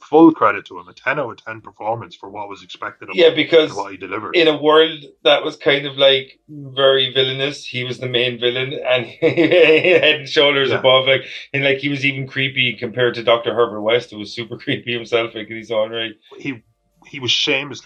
Full credit to him. A 10 out of 10 performance for what was expected of him. Yeah, because what he delivered in a world that was kind of like very villainous, he was the main villain, and head and shoulders above, like, and like he was even creepy compared to Dr. Herbert West, who was super creepy himself, like, in his own right. He was shameless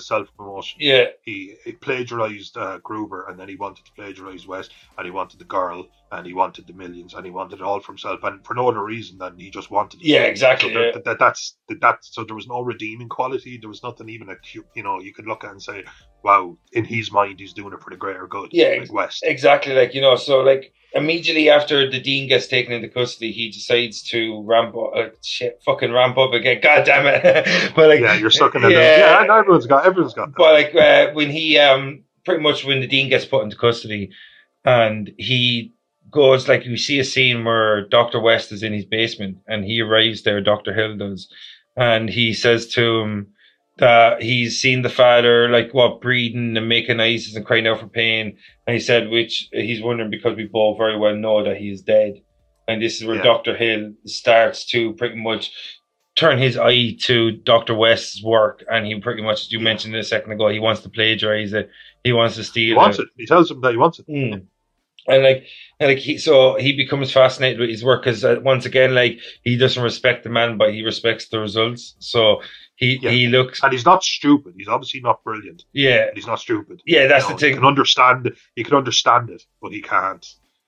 self-promotion. Yeah. He plagiarized Gruber, and then he wanted to plagiarize West, and he wanted the girl, and he wanted the millions, and he wanted it all for himself, and for no other reason than he just wanted it. Yeah, exactly. So so there was no redeeming quality. There was nothing even you could look at and say, wow, in his mind, he's doing it for the greater good. Yeah, like West. Exactly. Like, so like, immediately after the Dean gets taken into custody, he decides to ramp up again. God damn it! But like, yeah, you're stuck in it. Yeah, everyone's got that. But like, when he pretty much when the Dean gets put into custody, and he goes, like, you see a scene where Dr. West is in his basement, and he arrives there. Dr. Hill does, and he says to him that he's seen the father, like, breathing and making noises and crying out for pain. And he said, which he's wondering, because we both very well know that he is dead. And this is where Dr. Hill starts to pretty much turn his eye to Dr. West's work. And he pretty much, as you mentioned a second ago, he wants to plagiarize it. He wants to steal it. He wants it. He tells him that he wants it. And he becomes fascinated with his work because once again, like, he doesn't respect the man, but he respects the results. So he looks, and he's not stupid. He's obviously not brilliant. Yeah, he's not stupid. Yeah, that's the thing. He can understand it, but he can't.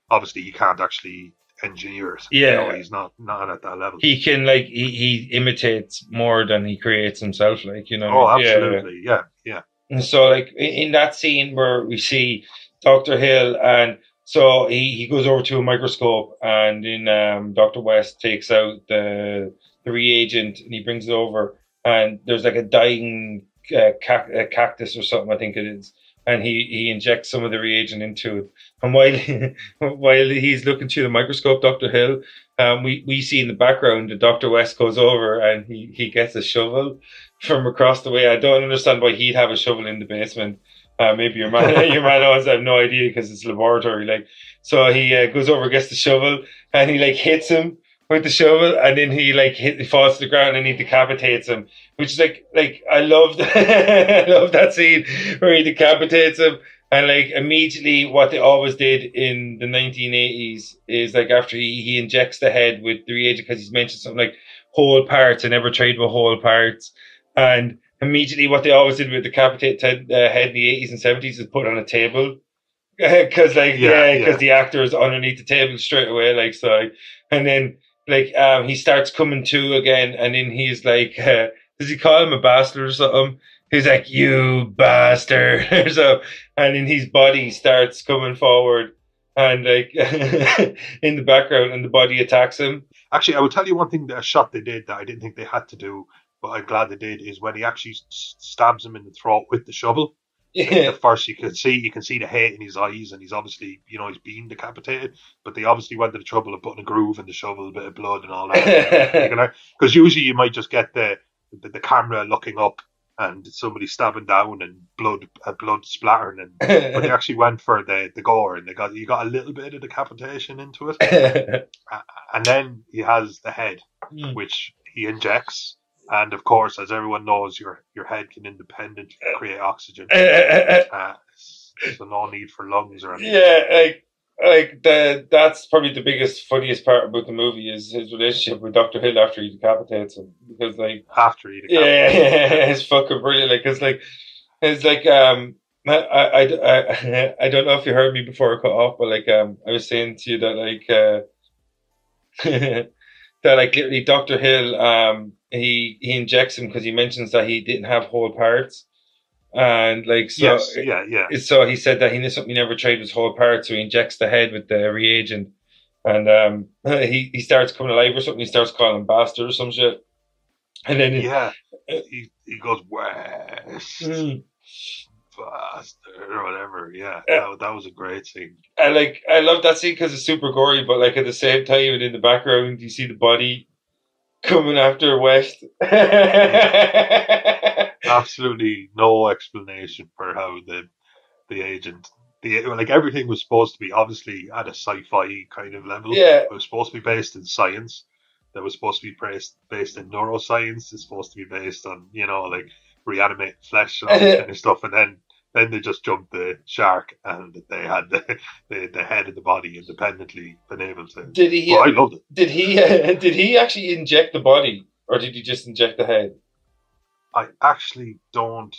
Obviously, he can't actually engineer it. Yeah, he's not at that level. He can he imitates more than he creates himself. Like, Oh, absolutely, yeah. And so, like, in that scene where we see Dr. Hill, and so he goes over to a microscope, and then Dr. West takes out the reagent and he brings it over, and there's like a dying cactus or something, I think it is, and he injects some of the reagent into it. And while he's looking through the microscope, Dr. Hill, we see in the background that Dr. West goes over and he gets a shovel from across the way. I don't understand why he'd have a shovel in the basement. Maybe your man owns. I have no idea because it's a laboratory. Like, so he goes over, gets the shovel, and he like hits him with the shovel, and then he falls to the ground and he decapitates him. Which is like I love I love that scene where he decapitates him. And like immediately, what they always did in the 1980s is like after he injects the head with the reagent, because he's mentioned something like whole parts. I never trade with whole parts. And immediately, what they always did with decapitate head in the 80s and 70s is put on a table, because the actor is underneath the table straight away. Like, so, and then he starts coming to again, and then he's like, does he call him a bastard or something? He's like, "You bastard!" So, and then his body starts coming forward, and like in the background, and the body attacks him. Actually, I will tell you one thing, that a shot they did that I didn't think they had to do, but I'm glad they did, is when he actually stabs him in the throat with the shovel. Yeah. At first, you can see the hate in his eyes, and he's obviously, he's being decapitated. But they obviously went to the trouble of putting a groove in the shovel, a bit of blood and all that. Because usually you might just get the camera looking up and somebody stabbing down and blood splattering, but they actually went for the gore, and you got a little bit of decapitation into it. And then he has the head, which he injects. And of course, as everyone knows, your head can independently create oxygen. So no need for lungs or anything. Yeah, that's probably the biggest, funniest part about the movie is his relationship with Dr. Hill after he decapitates him. Because after he decapitates him, it's fucking brilliant. I don't know if you heard me before I cut off, but I was saying to you that that literally Dr. Hill he injects him because he mentions that he didn't have whole parts, and so he said that he never tried with whole parts, so he injects the head with the reagent, and he starts coming alive or something. He starts calling him bastard or some shit, and then he goes West bastard or whatever. That was a great scene. I love that scene because it's super gory, but at the same time, and in the background you see the body coming after West. Absolutely no explanation for how the agent, everything was supposed to be obviously at a sci-fi kind of level. Yeah, it was supposed to be based in science. That was supposed to be based in neuroscience. It's supposed to be based on reanimate flesh and all this kind of stuff. And then they just jumped the shark, and they had the head and the body independently been able to. Did he? I loved it. Did he actually inject the body, or did he just inject the head? I actually don't.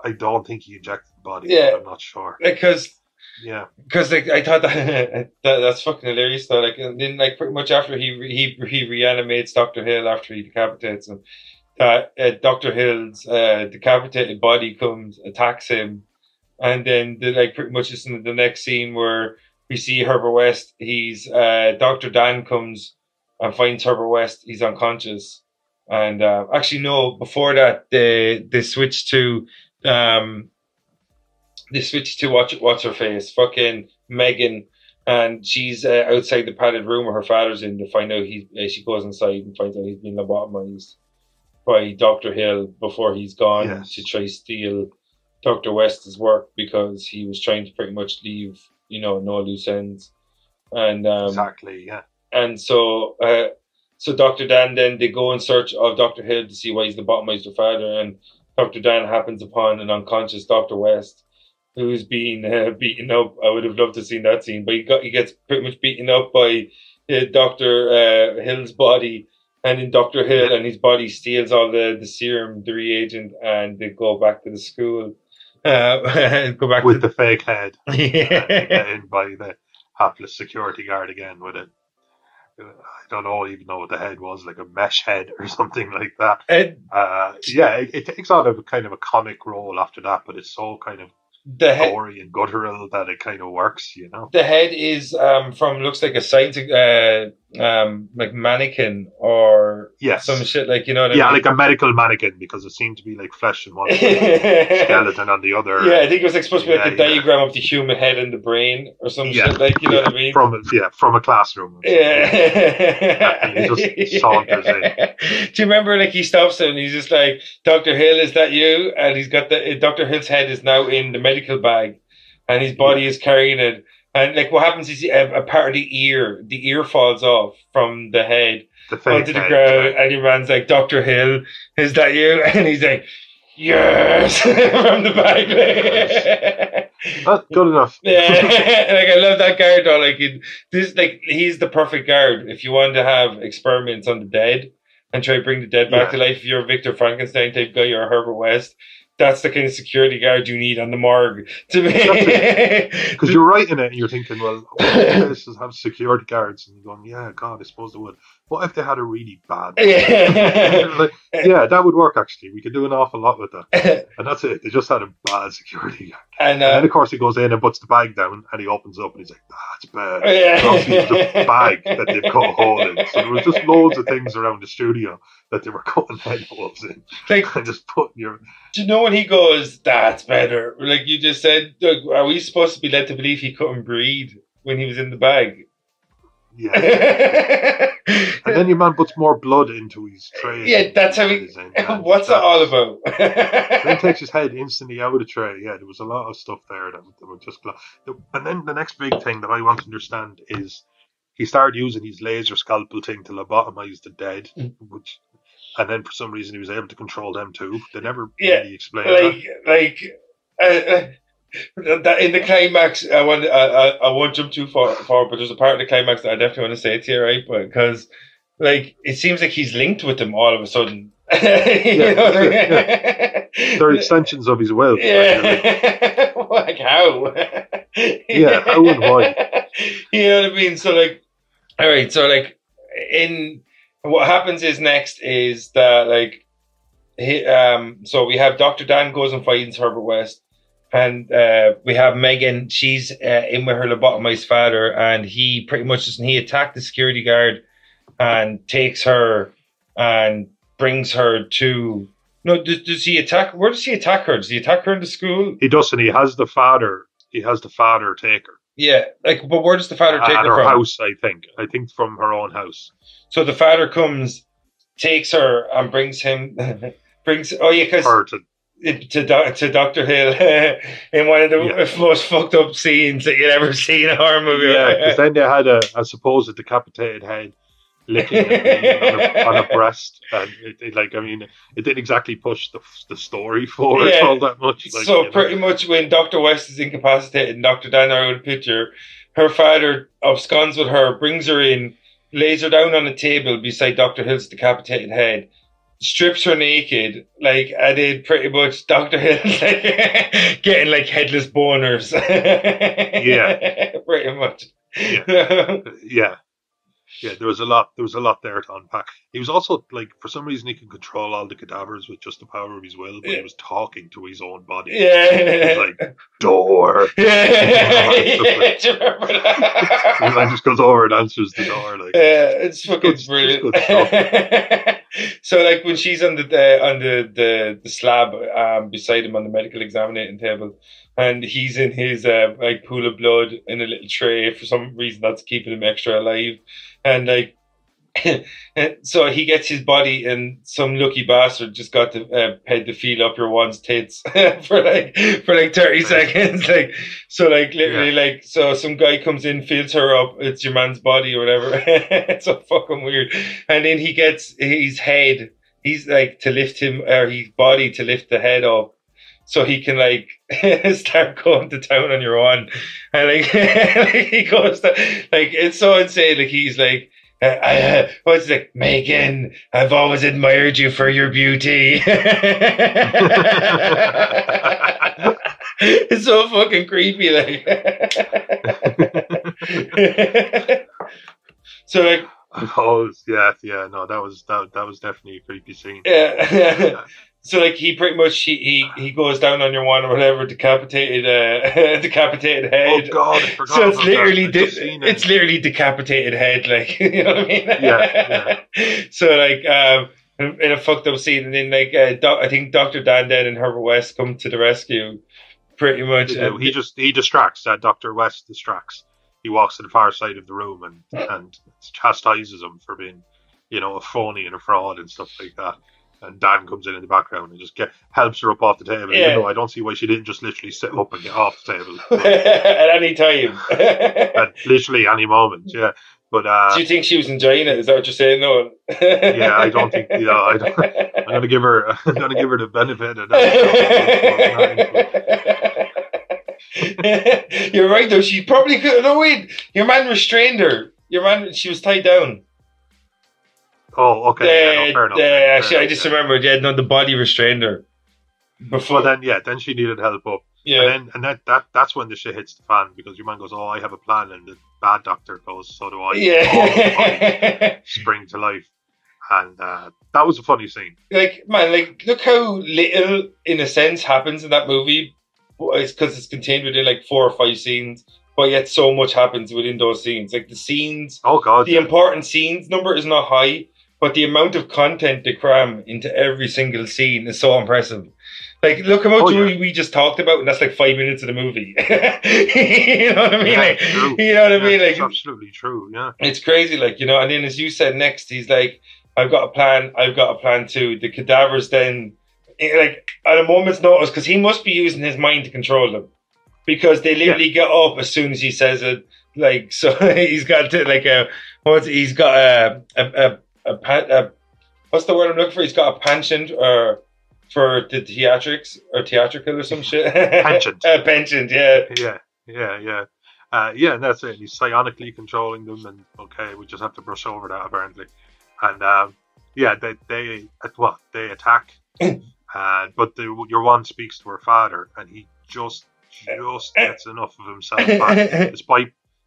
I don't think he injected the body. Yeah, I'm not sure. Because I thought that's fucking hilarious though. And then pretty much after he reanimates Dr. Hill after he decapitates him. Dr. Hill's decapitated body attacks him, and then pretty much it's in the next scene where we see Herbert West. He's Dr. Dan comes and finds Herbert West. He's unconscious, and actually no, before that they switch to what's her face, fucking Megan, and she's outside the padded room where her father's in to find out she goes inside and finds out he's been lobotomized by Dr. Hill before he's gone to try to steal Dr. West's work, because he was trying to pretty much leave, no loose ends. And exactly, yeah. And so Dr. Dan, then they go in search of Dr. Hill to see why he's lobotomized her father, and Dr. Dan happens upon an unconscious Dr. West, who's being beaten up. I would have loved to have seen that scene, but he gets pretty much beaten up by Dr. Hill's body, and in Dr. Hill and his body steals all the serum, the reagent, and they go back to the school. Go back with the fake head. Yeah. And by the hapless security guard again with it. I don't know even know what the head was, like a mesh head or something like that. It takes on a kind of a comic role after that, but it's so kind of gory and guttural that it kind of works, you know. The head is looks like a science like mannequin or some shit, like, you know what I mean? Like a medical mannequin, because it seemed to be like flesh in one skeleton on the other. Yeah, I think it was like supposed to be like a diagram of the human head and the brain or some shit, like, you know what I mean? From a classroom. And he just saunters in. Do you remember, like, he stops and he's just like, Dr. Hill, is that you? And he's got Dr. Hill's head is now in the medical bag and his body is carrying it. And like what happens is a part of the ear falls off from the head onto the ground, and your man's like, Dr. Hill, is that you? And he's like, yes, from the bag. That's good enough. Yeah, like I love that guard though. Like he's the perfect guard if you want to have experiments on the dead and try to bring the dead back to life. If you're a Victor Frankenstein type guy or a Herbert West, that's the kind of security guard you need on the morgue to be. Because you're writing it and you're thinking, well, what if places have security guards? And you're going, yeah, God, I suppose they would. What if they had a really bad one? That would work, actually. We could do an awful lot with that. And that's it. They just had a bad security guard. And then, of course, he goes in and puts the bag down and he opens up and he's like, that's bad. Obviously, it was a bag that they've cut a hole in. So there was just loads of things around the studio that they were cutting head holes in. Like, and just putting your... Do you know when he goes, that's better? Like you just said, look, are we supposed to be led to believe he couldn't breathe when he was in the bag? Yeah. And then your man puts more blood into his tray. Yeah, that's how he... What's that all about? Then takes his head instantly out of the tray. Yeah, there was a lot of stuff there that were just... And then the next big thing that I want to understand is he started using his laser scalpel thing to lobotomize the dead, which... And then for some reason he was able to control them too. They never really explained that. In the climax, I won't jump too far, but there's a part of the climax that I definitely want to say to you, right? Because like it seems like he's linked with them all of a sudden. You know what I mean? They're extensions of his will. Yeah. Like how? Yeah, how and why? You know what I mean? So like, all right, so like what happens is next is that like so we have Dr. Dan goes and finds Herbert West, and we have Megan, she's in with her lobotomized father, and he pretty much he attacked the security guard and takes her and brings her to does he attack, where does he attack her? Does he attack her in the school? He doesn't. He has the father take her. Yeah, like, but where does the father take her from? Her house, I think from her own house. So the father comes, takes her, and brings to Dr. Hill in one of the most fucked up scenes that you've ever seen in a horror movie. Yeah, because then they had a supposed decapitated head licking on a breast, and it didn't exactly push the story forward all that much. So pretty much when Dr. West is incapacitated and Dr. Dan are out of the picture, her father absconds with her, brings her in, lays her down on a table beside Dr. Hill's decapitated head, strips her naked, like, and then pretty much Dr. Hill's like getting like headless boners. Yeah. Pretty much. Yeah. Yeah, there was a lot there to unpack. He was also like, for some reason, he could control all the cadavers with just the power of his will, but he was talking to his own body. Yeah, he was like, door. Yeah, do you remember that? And then just goes over and answers the door. Like, it's fucking brilliant. So, like, when she's on the slab beside him on the medical examining table, and he's in his like pool of blood in a little tray, for some reason that's keeping him extra alive. And like, so he gets his body, and some lucky bastard just got to head to feel up your one's tits for like 30 seconds. Like, so like literally like, so some guy comes in, feels her up, it's your man's body or whatever. It's so fucking weird. And then he gets his head, he's like to lift him, or his body to lift the head up. so he can like start going to town on your own. And like, he goes to, like, it's so insane. Like, he's like, what's it like, Megan, I've always admired you for your beauty. It's so fucking creepy, like. So like, oh yeah, no, that was definitely a creepy scene. Yeah. So like, he pretty much he goes down on your one or whatever, decapitated decapitated head. Oh God, I forgot. So it's about literally that. it's literally decapitated head, like, you know what I mean? Yeah. So like, in a fucked up scene, and then like, I think Dr. Dan Dead and Herbert West come to the rescue, pretty much. He distracts. Dr. West distracts. He walks to the far side of the room and chastises him for being, you know, a phony and a fraud and stuff like that. And Dan comes in the background and just helps her up off the table. Yeah. Even though I don't see why she didn't just literally sit up and get off the table. At any time. At literally any moment, yeah. But do you think she was enjoying it? Is that what you're saying, Noel? Yeah, I don't think. I'm gonna give her the benefit of that. You're right though. She probably could. No wait, your man restrained her. She was tied down. Oh, okay. Fair enough. Actually, I just remembered. Yeah, no, the body restrained her. Before then she needed help up. Yeah, and that's when the shit hits the fan, because your man goes, "Oh, I have a plan," and the bad doctor goes, "So do I." Yeah, spring to life, and that was a funny scene. Like, man, like, look how little, in a sense, happens in that movie. It's because it's contained within like 4 or 5 scenes, but yet so much happens within those scenes. Like the scenes, oh God, the important scenes number is not high, but the amount of content they cram into every single scene is so impressive. Like, look how much we just talked about, and that's like 5 minutes of the movie. You know what I mean? Yeah, like, true. You know what I mean? Like, it's absolutely true. Yeah, it's crazy. Like, you know, and then as you said, next he's like, I've got a plan too. The cadavers then, like, at a moment's notice, because he must be using his mind to control them, because they literally get up as soon as he says it. Like, so he's got to, like, what's the word I'm looking for? He's got a penchant for the theatrical or some shit. Penchant. Penchant, yeah. Yeah, and that's it. He's psionically controlling them, and okay, we just have to brush over that apparently. And they attack, but your one speaks to her father, and he just gets enough of himself back,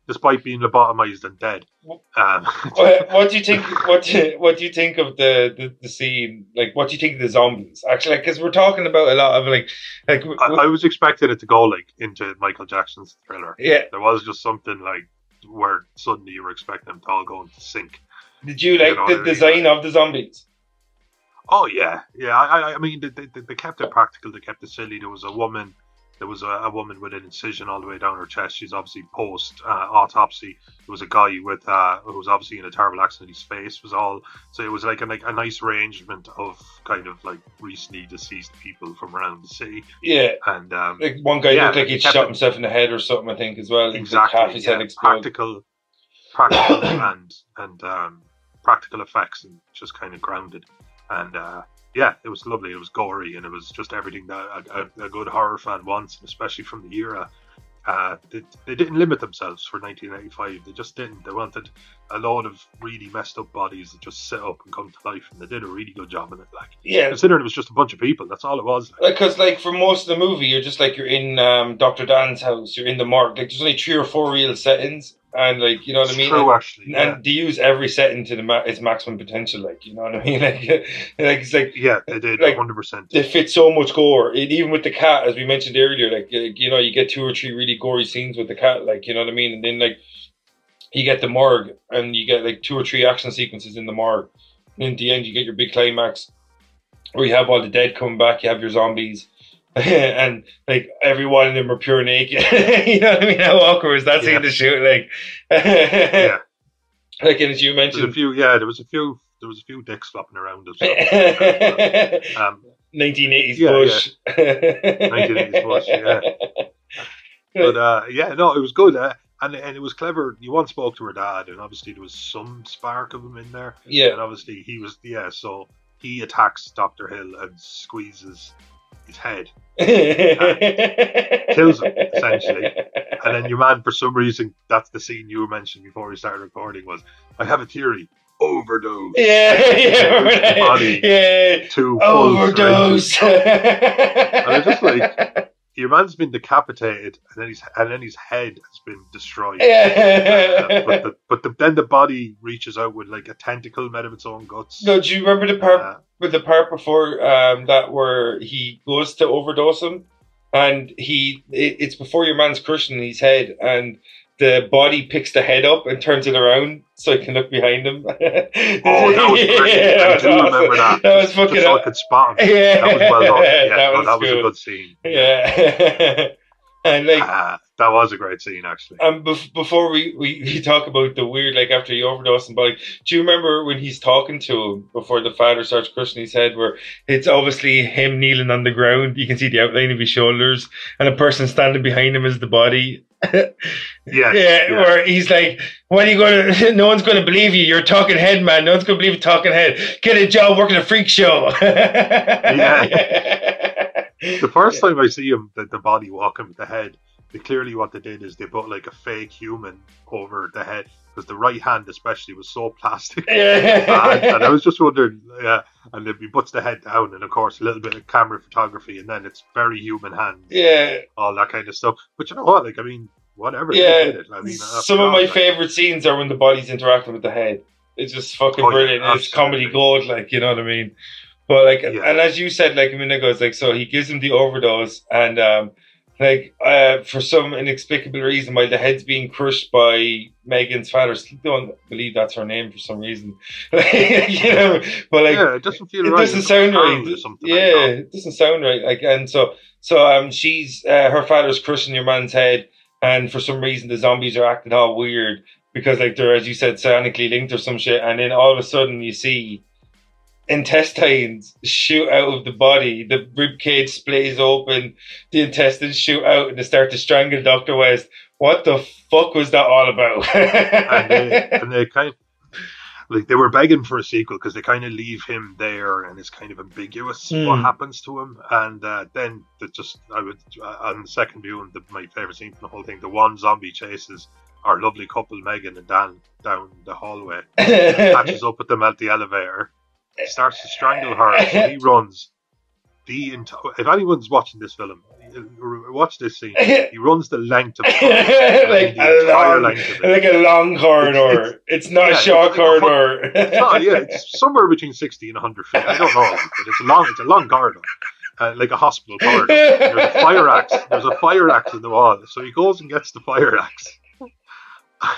despite being lobotomized and dead. What do you think? What do you think of the scene? Like, what do you think of the zombies? Actually, because we're talking about a lot of like. I was expecting it to go like into Michael Jackson's Thriller. Yeah, there was just something like where suddenly you were expecting them to all go into sync. Did you like the design of the zombies? Oh yeah. I mean, they kept it practical. They kept it silly. There was a woman with an incision all the way down her chest. She's obviously post autopsy. There was a guy who was obviously in a terrible accident. His face was all, so it was like a nice arrangement of kind of like recently deceased people from around the city. Yeah, and like one guy looked like he'd shot himself in the head or something, I think, as well. Exactly. Half his head exploded. Practical and practical effects, and just kind of grounded. And it was lovely. It was gory, and it was just everything that a good horror fan wants, especially from the era. They didn't limit themselves for 1985. They just didn't. They wanted a load of really messed up bodies that just sit up and come to life, and they did a really good job in it. Like, yeah, considering it was just a bunch of people, that's all it was. Because like for most of the movie, you're just like, you're in Dr. Dan's house, you're in the morgue. Like, there's only 3 or 4 real settings. And like, you know what I mean? True, actually, yeah. And they use every setting to its maximum potential. Like, you know what I mean? Like it's like, yeah, they did, like, 100%. They fit so much gore. Even with the cat, as we mentioned earlier, like, you know, you get 2 or 3 really gory scenes with the cat. Like, you know what I mean? And then like, you get the morgue, and you get like 2 or 3 action sequences in the morgue. And in the end, you get your big climax where you have all the dead coming back. You have your zombies. And like every one of them are pure naked. You know what I mean? How awkward is that scene to shoot? Like, yeah. Like, and as you mentioned, there was a few dicks flopping around as well. 1980s Bush. 1980s Bush, yeah. But it was good. And it was clever. You once spoke to her dad, and obviously there was some spark of him in there. Yeah. And obviously he was, so he attacks Dr. Hill and squeezes his head. And kills him, essentially. And then your man, for some reason, that's the scene you mentioned before we started recording, was, I have a theory, overdose. Yeah. Body to overdose. And I'm just like, your man's been decapitated, and then his head has been destroyed. Then the body reaches out with like a tentacle made of its own guts. No, do you remember the part before that where he goes to overdose him, and it's before your man's crushing his head, and the body picks the head up and turns it around so he can look behind him. Oh, that was great. I do remember that. That was fucking just so I could spot him. Yeah. That was well done. Yeah, that was cool. a good scene. Yeah. And like that was a great scene, actually. And before we talk about the weird, like after he overdosed and like, do you remember when he's talking to him before the father starts crushing his head, where it's obviously him kneeling on the ground, you can see the outline of his shoulders, and a person standing behind him is the body. Yeah. Where he's like, "What are you going to? No one's going to believe you. You're a talking head, man. No one's going to believe a talking head. Get a job working a freak show." The first time I see him, the body walking with the head, clearly what they did is they put like a fake human over the head, because the right hand especially was so plastic. And I was just wondering, and then he puts the head down, and of course a little bit of camera photography, and then it's very human hands, all that kind of stuff. But you know what, like, I mean, whatever, they did it. I mean, some of my favourite scenes are when the body's interacting with the head. It's just fucking brilliant. It's comedy gold, like, you know what I mean? But like, and as you said, like a minute ago, it's like, so he gives him the overdose, and for some inexplicable reason, while the head's being crushed by Megan's father, I still don't believe that's her name for some reason. You know, but like, it doesn't feel right. It doesn't sound right. It doesn't sound right. Like, and so she's her father's crushing your man's head, and for some reason the zombies are acting all weird because like they're, as you said, sonically linked or some shit, and then all of a sudden you see intestines shoot out of the body, the rib cage splays open, the intestines shoot out, and they start to strangle Dr. West. What the fuck was that all about? and they kind of, like, they were begging for a sequel because they kind of leave him there, and it's kind of ambiguous what happens to him. And then on the second viewing, my favorite scene from the whole thing, the one zombie chases our lovely couple Megan and Dan down the hallway, catches up with them at the elevator, starts to strangle her, so he runs if anyone's watching this film, watch this scene. He runs the length of it, like a long corridor. It's not a short corridor. It's somewhere between 60 and 100 feet. I don't know, but it's a long corridor, like a hospital corridor. There's a fire axe in the wall, so he goes and gets the fire axe.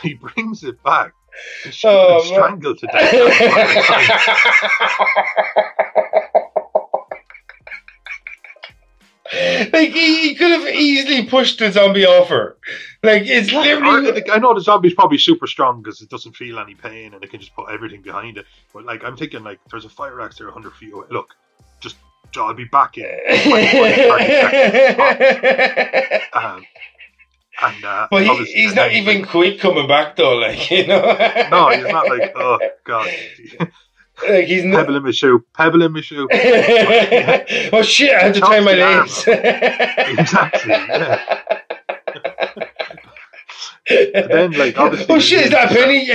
He brings it back. And she's been strangled to death. Like, he could have easily pushed the zombie off her. Like, it's literally... I know the zombie's probably super strong because it doesn't feel any pain and it can just put everything behind it. But, like, I'm thinking, like, there's a fire axe there 100 feet away. Look, just, I'll be back in 20, 30 seconds. But he's not even quick coming back, though, like, you know? No, he's not like, oh, God. Like, he's not... Pebble in my shoe. Oh, shit, I have to tie my legs. Exactly, yeah. And then, like, obviously... Oh, shit, is that a penny?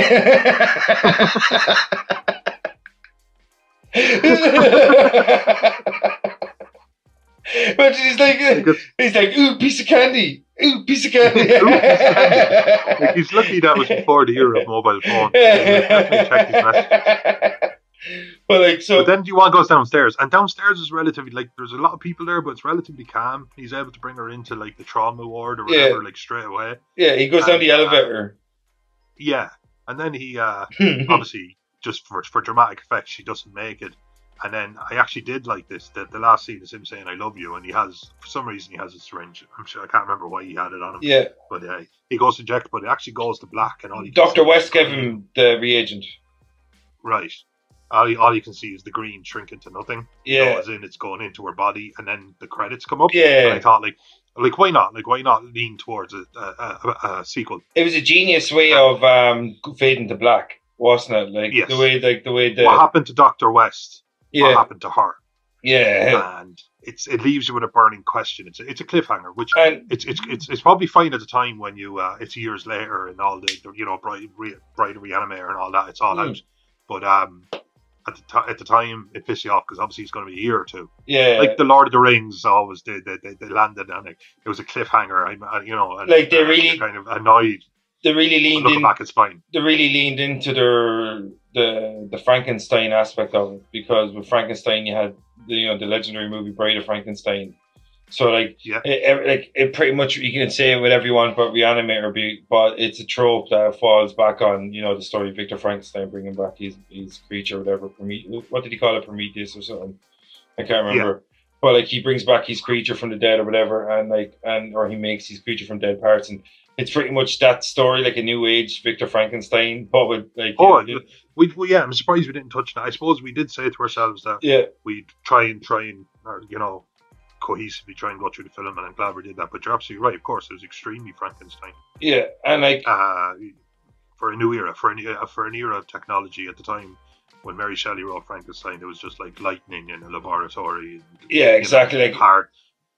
But he's like, ooh, piece of candy. Ooh, piece of candy. Like, he's lucky that was before the era of mobile phones. Definitely checked his messages. But then Juwan goes downstairs, and downstairs is relatively, like, there's a lot of people there, but it's relatively calm. He's able to bring her into, like, the trauma ward or whatever, like, straight away. Yeah, he goes down the elevator. Yeah, and then he obviously, just for dramatic effect, she doesn't make it. And then I actually did like this. The last scene is him saying "I love you," and for some reason he has a syringe. I'm sure, I can't remember why he had it on him. Yeah, but he goes to inject, but it actually goes to black, and all Dr. West gave him the reagent. Right. All you can see is the green shrink into nothing. Yeah, as in it's going into her body, and then the credits come up. Yeah, and I thought like why not? Like, why not lean towards a sequel? It was a genius way of fading to black, wasn't it? Like, yes. the way what happened to Dr. West. Yeah. What happened to her? Yeah. And it leaves you with a burning question. It's a cliffhanger, which And it's probably fine at the time when you it's years later and all the Bride of Re-Animator and all that. It's all out, but at the time it pissed you off because obviously it's going to be a year or two. yeah, Like the Lord of the Rings always did. They landed on it. It was a cliffhanger. And, like they really kind of annoyed. they really leaned Looking in. back, it's fine. They really leaned into the Frankenstein aspect of it, because with Frankenstein you had the legendary movie Bride of Frankenstein. So like it pretty much, you can say whatever you want about Re-Animator, but it's a trope that falls back on the story of Victor Frankenstein bringing back his creature, whatever. What did he call it? Prometheus or something? I can't remember. Yeah. But like he brings back his creature from the dead or whatever, or he makes his creature from dead parts, and it's pretty much that story, like a new age Victor Frankenstein, but with like. I'm surprised we didn't touch that. I suppose we did say to ourselves that we'd try and cohesively try and go through the film, and I'm glad we did that. But you're absolutely right. Of course, it was extremely Frankenstein. Yeah, and like for a new era, for an era of technology at the time. When Mary Shelley wrote Frankenstein, it was just like lightning in a laboratory. Yeah, exactly. Like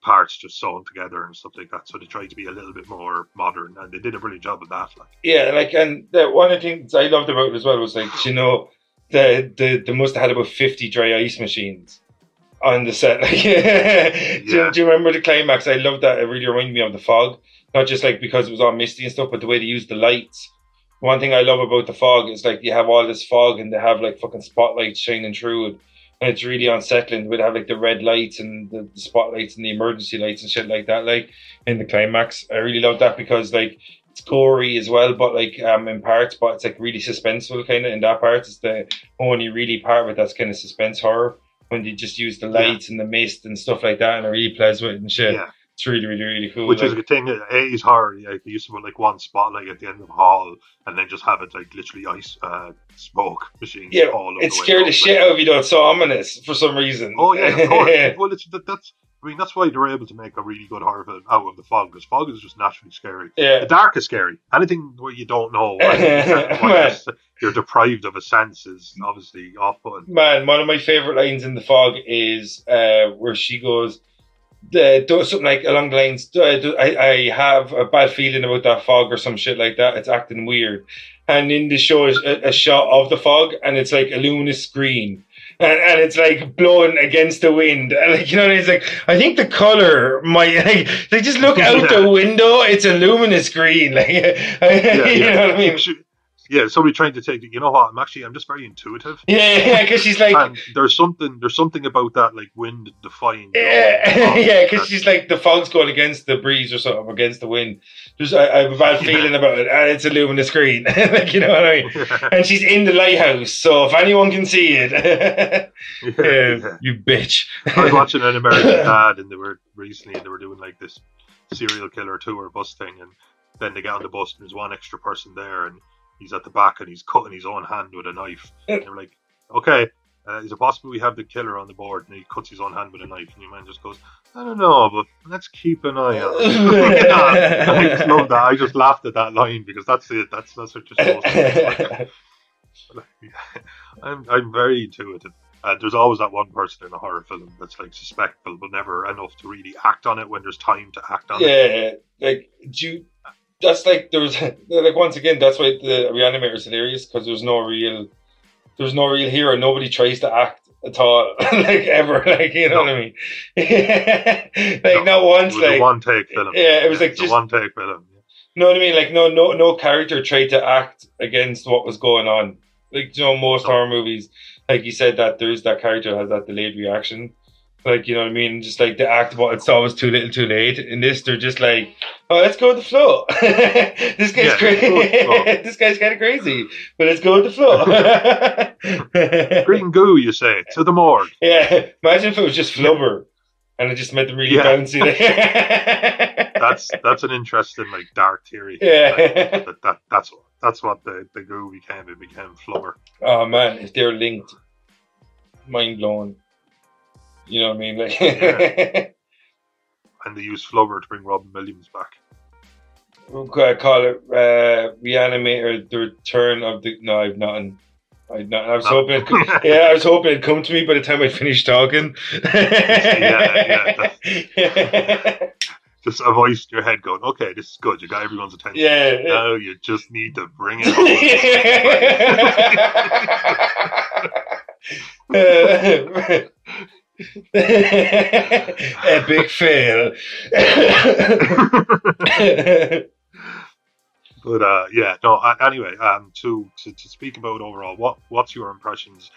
parts just sewn together and stuff like that. So they tried to be a little bit more modern, and they did a brilliant job of that. And one of the things I loved about it as well was they must have had about 50 dry ice machines on the set. Do you remember the climax? I loved that. It really reminded me of The Fog, not just like because it was all misty and stuff, but the way they used the lights. One thing I love about The Fog is like you have all this fog and they have like fucking spotlights shining through it, and it's really unsettling. We'd have like the red lights and the spotlights and the emergency lights and shit like that, like in the climax. I really love that because like it's gory as well, but like in parts, but it's like really suspenseful kind of in that part. It's the only really part of it that's kind of suspense horror, when they just use the lights and the mist and stuff like that, and it really plays with it and shit. Yeah. It's really, really, really cool. Which is a good thing. 80s horror, they used to put like one spotlight at the end of the hall and then just have it like literally ice smoke machines all over. It scared the shit out of you though. It's so ominous for some reason. Oh yeah, of course. Well, that's why they were able to make a really good horror film out of The Fog, because Fog is just naturally scary. Yeah. The dark is scary. Anything where you don't know you're deprived of a sense is obviously off-putting. Man, one of my favourite lines in The Fog is where she goes, something like along the lines, I have a bad feeling about that fog or some shit like that. It's acting weird. And in the show is a shot of the fog, and it's like a luminous green. And it's like blowing against the wind. And like, it's like, I think the color might, they just look out the window, it's a luminous green. Like, you know what I mean? Yeah, somebody trying to take it. You know what? I'm just very intuitive. Yeah, because she's like, and there's something about that, like wind defying. Yeah, because she's like, the fog's going against the breeze or something, against the wind. I have a bad feeling about it, and it's a luminous green. Like, you know what I mean? Yeah. And she's in the lighthouse, so if anyone can see it, you bitch. I was watching an American Dad, and they were doing like this serial killer tour bus thing, and then they get on the bus, and there's one extra person there, and he's at the back and he's cutting his own hand with a knife. And they're like, okay, is it possible we have the killer on the board? And he cuts his own hand with a knife, and your man just goes, I don't know, but let's keep an eye on it. I just love that. I just laughed at that line because that's it. That's what you're supposed to do. I'm very intuitive. There's always that one person in a horror film that's like suspectful, but never enough to really act on it when there's time to act on it. Yeah, like that's like there's like once again that's why the Re-Animator is hilarious, because there's no real hero. Nobody tries to act at all, like ever, like you know what I mean. Like not once, it was like a one take film. Yeah, it was like just a one take film. You know what I mean? Like no character tried to act against what was going on. Like most horror movies, like you said, that there's that character has that delayed reaction. Like, you know what I mean? Just like the act, but it's always too little too late. In this, they're just like, oh, let's go with the flow. This guy's crazy. This guy's kind of crazy, but let's go with the flow. Green goo, you say, to the morgue. Yeah, imagine if it was just flubber and it just made them really bouncy. That's an interesting, like, dark theory. Yeah. Like, that's what the goo became. It became flubber. Oh, man, if they're linked, mind blowing. You know what I mean? Like, and they use Flubber to bring Robin Williams back. We'll call it Re-Animator, the return of the... No, I've nothing. I was hoping. I was hoping it'd come to me by the time I finished talking. Just a voice in your head going, okay, this is good. You got everyone's attention. Yeah. Now you just need to bring it home. Epic fail. But anyway, to speak about overall, what's your impressions?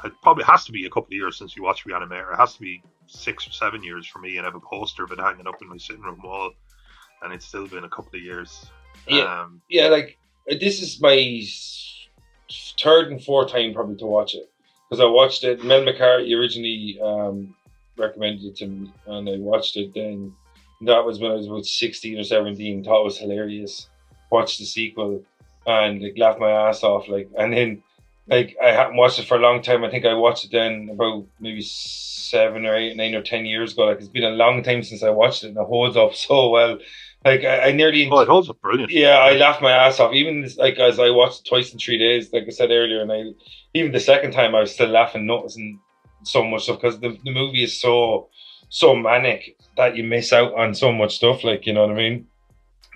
It probably has to be a couple of years since you watched Re-Animator. It has to be 6 or 7 years for me, and I have a poster of it hanging up in my sitting room wall, and it's still been a couple of years. Like this is my third and fourth time probably to watch it, because I watched it. Mel McCarthy originally recommended it to me, and I watched it then. That was when I was about 16 or 17. Thought it was hilarious. Watched the sequel and like laughed my ass off. Like, and then like I hadn't watched it for a long time. I think I watched it then about maybe 7 or 8, 9 or 10 years ago. Like, it's been a long time since I watched it, and it holds up so well. Like I nearly. Oh, it holds up brilliant. Yeah, I laughed my ass off. Even like as I watched it twice in 3 days, like I said earlier, and even the second time I was still laughing, noticing so much stuff, because the movie is so manic that you miss out on so much stuff. Like, you know what I mean?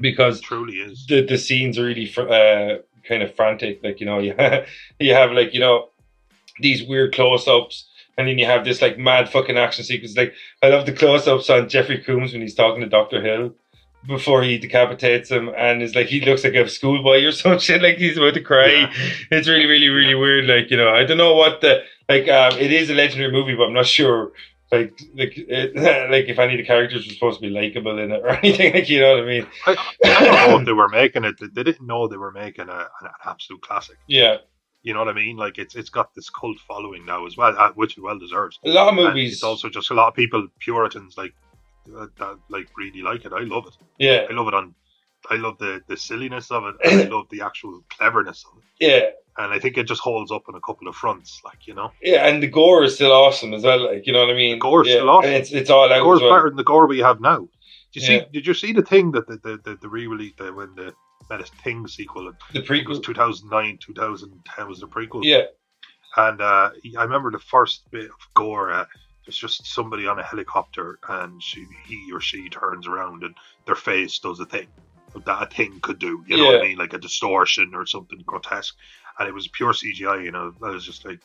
Because it truly is. The scenes are really kind of frantic. Like, you know, you have like, you know, these weird close-ups, and then you have this like mad fucking action sequence. Like, I love the close-ups on Jeffrey Combs when he's talking to Dr. Hill before he decapitates him, and it's like he looks like a schoolboy or some shit, like he's about to cry. Yeah. It's really, really, really weird. Like, you know, I don't know what it is a legendary movie, but I'm not sure like if any of the characters were supposed to be likable in it or anything. Like, you know what I mean? I don't know if they were making it. They didn't know they were making an absolute classic. Yeah. You know what I mean? Like, it's got this cult following now as well, which it well deserves. A lot of movies. And it's also just a lot of people, Puritans, like that, like really like it. I love it. Yeah. I love it. I love the silliness of it, and I love the actual cleverness of it. Yeah. And I think it just holds up on a couple of fronts, like, you know. Yeah, and the gore is still awesome as well. Like, you know what I mean? The gore is still awesome. And it's all out. The gore is better than the gore we have now. Did you see the thing that the re-release when the Thing sequel? The prequel was 2009, 2010 was the prequel. Yeah. And I remember the first bit of gore. It's just somebody on a helicopter, and he or she turns around, and their face does a thing that a thing could do. You know what I mean? Like a distortion or something grotesque. And it was pure CGI, you know. I was just like,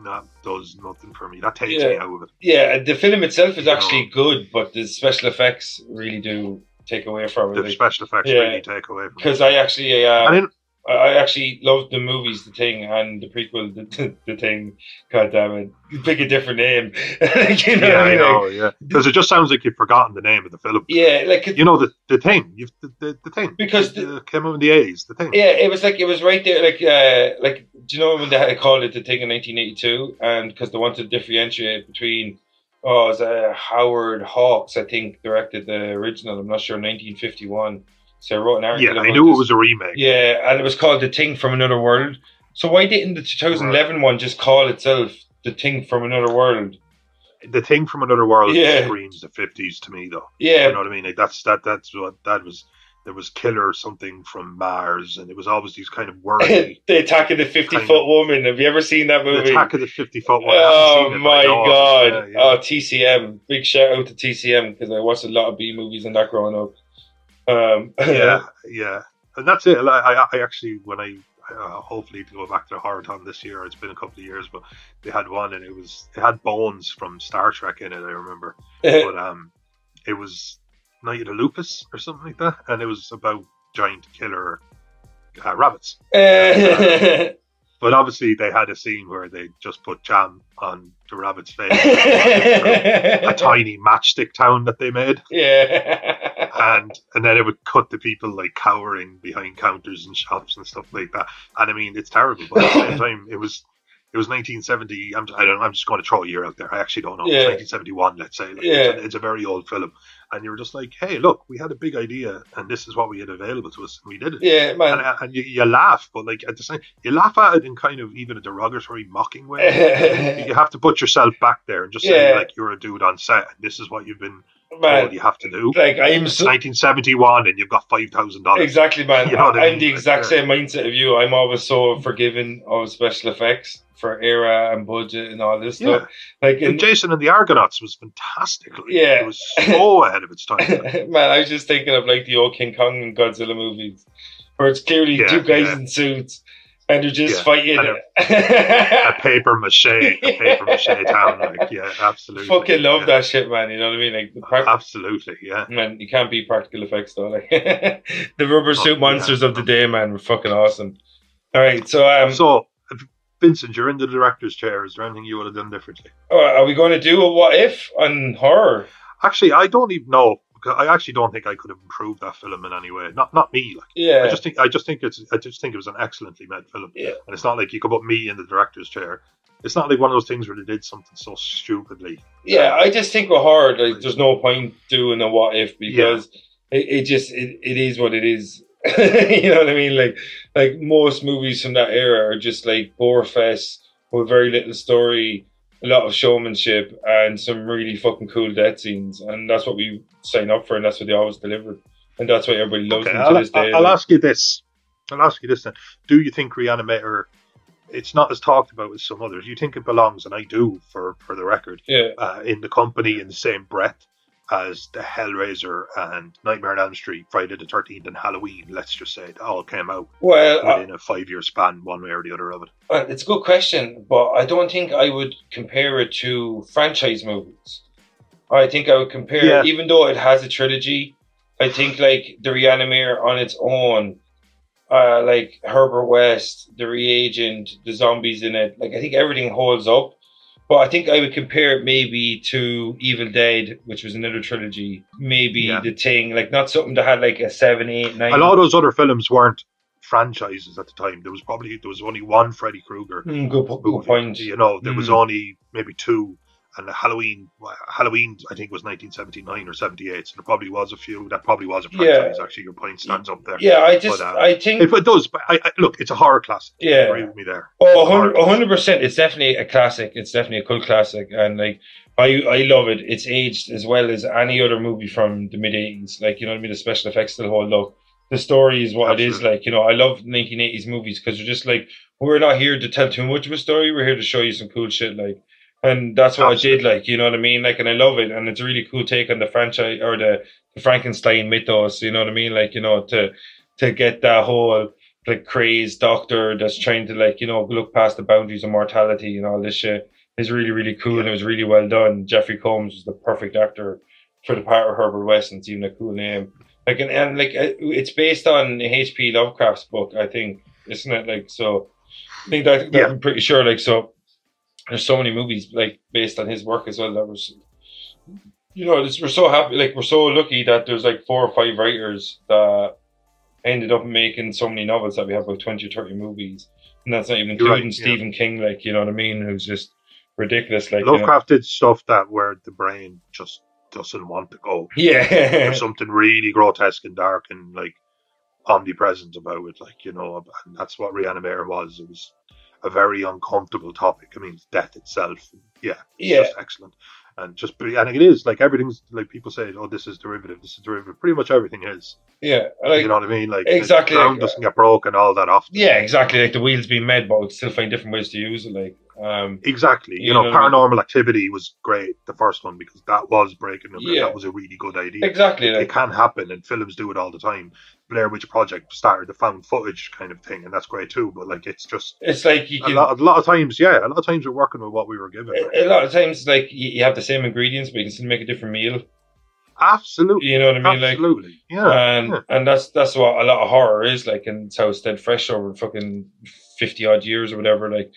that does nothing for me. That takes me out of it. Yeah, the film itself is actually good, but the special effects really do take away from it. The special effects really take away from it. Because I actually, I actually loved the movies, The Thing, and the prequel, The Thing. God damn it. You pick a different name. You know I know, yeah. Because it just sounds like you've forgotten the name of the film. Yeah, like... You know, the Thing. The Thing. Because... It came out in the 80s, The Thing. Yeah, it was right there. Like, do you know when they called it The Thing in 1982? And because they wanted to differentiate between... Oh, it was Howard Hawks, I think, directed the original. I'm not sure, 1951. So I wrote an article. Yeah, I knew it was a remake. Yeah, and it was called The Thing from Another World. So why didn't the 2011 one just call itself The Thing from Another World? The Thing from Another World screams the 50s to me, though. Yeah. You know what I mean? Like, that's what that was. There was Killer something from Mars, and it was always these kind of wordy... The Attack of the 50-Foot Woman. Have you ever seen that movie? The Attack of the 50-Foot Woman. Oh, my God. Yeah. Oh, TCM. Big shout out to TCM, because I watched a lot of B movies and that growing up. Yeah. And that's it. I actually, when I hopefully to go back to the Horathon this year, it's been a couple of years, but they had one, and it had Bones from Star Trek in it, I remember. But it was Night of the Lupus or something like that, and it was about giant killer rabbits. But obviously they had a scene where they just put jam on the rabbit's face. A tiny matchstick town that they made. Yeah. And then it would cut to people like cowering behind counters and shops and stuff like that. And I mean, it's terrible, but at the same time, it was 1970. I'm just going to throw a year out there. I actually don't know. Yeah. It was 1971, let's say. Like, it's a very old film. And you were just like, hey, look, we had a big idea, and this is what we had available to us, and we did it. Yeah, man. And you laugh, but like at the same, you laugh at it in kind of even a derogatory, mocking way. You have to put yourself back there and just say, like, you're a dude on set, and this is what you've been Man, all you have to do. Like I'm It's 1971 and you've got $5,000. exactly, man. You know what I I'm mean? the exact same mindset of you. I'm always so forgiving of special effects for era and budget and all this stuff. Like And Jason and the Argonauts was fantastic. Like, Yeah. It was so ahead of its time. man, I was just thinking of like the old King Kong and Godzilla movies, where it's clearly two guys in suits and they're just fighting. And a paper mache town. Like, yeah, absolutely. Fucking love that shit, man. You know what I mean? Like absolutely, yeah. Man, you can't beat practical effects though. Like the rubber suit monsters of the day, man, were fucking awesome. All right, so Vincent, you're in the director's chair. Is there anything you would have done differently? Are we going to do a what if on horror? Actually, I don't even know. I actually don't think I could have improved that film in any way. Not me. Like, yeah. I just think it was an excellently made film. Yeah. And it's not like you could put me in the director's chair. It's not like one of those things where they did something so stupidly. Yeah, I just think with horror, like, there's no point doing a what if because it is what it is. You know what I mean? Like most movies from that era are just like bore fest with very little story, a lot of showmanship, and some really fucking cool death scenes, and that's what we sign up for, and that's what they always delivered, and that's why everybody loves them to this day. I'll ask you this then: do you think Re-Animator? It's not as talked about as some others. You think it belongs, and I do, for the record, in the company in the same breath as the Hellraiser and Nightmare on Elm Street, Friday the 13th, and Halloween, let's just say, it all came out within a 5-year span, one way or the other of it. It's a good question, but I don't think I would compare it to franchise movies. I think I would compare, even though it has a trilogy, I think like the Re-Animator on its own, like Herbert West, the Reagent, the zombies in it, like I think everything holds up. But I think I would compare it maybe to Evil Dead, which was another trilogy. Maybe The Thing, like not something that had like a 7, 8, 9. A lot of those other films weren't franchises at the time. There was only one Freddy Krueger. Good point. You know, there was only maybe two. And Halloween, I think, was 1979 or 78. So there probably was a few. That probably was a franchise. Actually, your point stands up there. Yeah, I think it does. But look, it's a horror classic. Yeah, you agree with me there. Oh, 100%. It's definitely a classic. It's definitely a cult classic, and like I love it. It's aged as well as any other movie from the mid 80s. Like, you know what I mean. The special effects still hold up. The story is what it is. Like, you know, I love 1980s movies because they're just like, we're not here to tell too much of a story. We're here to show you some cool shit. Like. And that's what I did, like, you know what I mean? Like, and I love it. And it's a really cool take on the franchise or the Frankenstein mythos, you know what I mean? Like, you know, to get that whole, like, crazed doctor that's trying to, like, you know, look past the boundaries of mortality and all this shit is really, really cool. And it was really well done. Jeffrey Combs was the perfect actor for the part of Herbert West, and it's even a cool name. Like, and like, it's based on H.P. Lovecraft's book, I think, isn't it? Like, so I think that I'm pretty sure, like, so. There's so many movies like based on his work as well that was, you know, we're so happy, like we're so lucky that there's like 4 or 5 writers that ended up making so many novels that we have about 20 or 30 movies, and that's not even including Stephen King, like, you know what I mean, who's just ridiculous. Like Lovecraft did stuff that where the brain just doesn't want to go. Yeah, there's something really grotesque and dark and like omnipresent about it, like, you know, and that's what Re-Animator was. It was a very uncomfortable topic. I mean, death itself. It's just excellent. And it is like everything's like people say, oh, this is derivative. Pretty much everything is. Yeah, like, you know what I mean. Like exactly, the ground doesn't get broken all that often. Yeah, exactly. Like the wheel's being made, but we still find different ways to use it. Like exactly. You know, Paranormal Activity was great, the first one, because that was breaking the that was a really good idea. Exactly. It can happen, and films do it all the time. Blair Witch Project started the found footage kind of thing, and that's great too. But like, it's like you can, a lot of times we're working with what we were given. A lot of times, like you have the same ingredients, but you can still make a different meal. Absolutely, you know what I mean. Absolutely, like, and that's what a lot of horror is like, and it's how it's stayed fresh over fucking 50 odd years or whatever. Like,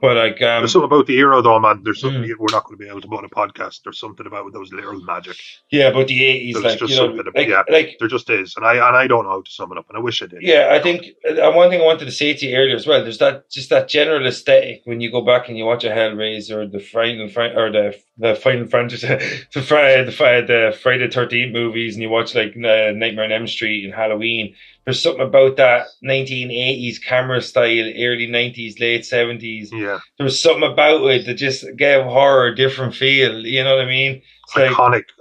but like, there's something about the era though, man. There's something we're not going to be able to put on a podcast. There's something about those literal magic. Yeah, but the 80s, there's like, just you know, like there just is, and I don't know how to sum it up, and I wish I did. Yeah, I think one thing I wanted to say to you earlier as well. There's that general aesthetic when you go back and you watch a Hellraiser or the Final Fantasy, the Friday the 13th movies, and you watch like Nightmare on Elm Street and Halloween. There's something about that 1980s camera style, early 90s, late 70s. Yeah. there was something about it that just gave horror a different feel. You know what I mean? It's like,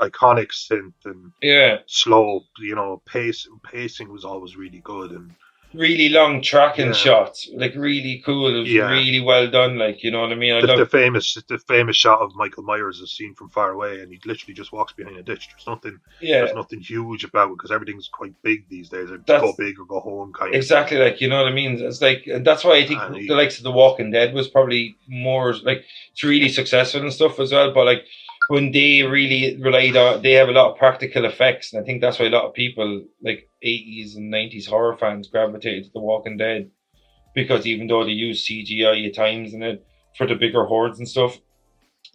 Iconic synth and yeah, slow. You know, pacing was always really good, and really long tracking Yeah. shots, like really cool. It was Yeah. really well done. Like, you know what I mean? the famous shot of Michael Myers is seen from far away, and he literally just walks behind a ditch. There's nothing huge about it because everything's quite big these days. Go big or go home kind of. Exactly, like, you know what I mean? It's like, and that's why I think the likes of The Walking Dead was probably more like, it's really successful and stuff as well. But like, when they really relied on, they have a lot of practical effects, and I think that's why a lot of people like 80s and 90s horror fans gravitated to The Walking Dead, because even though they use CGI at times in it for the bigger hordes and stuff,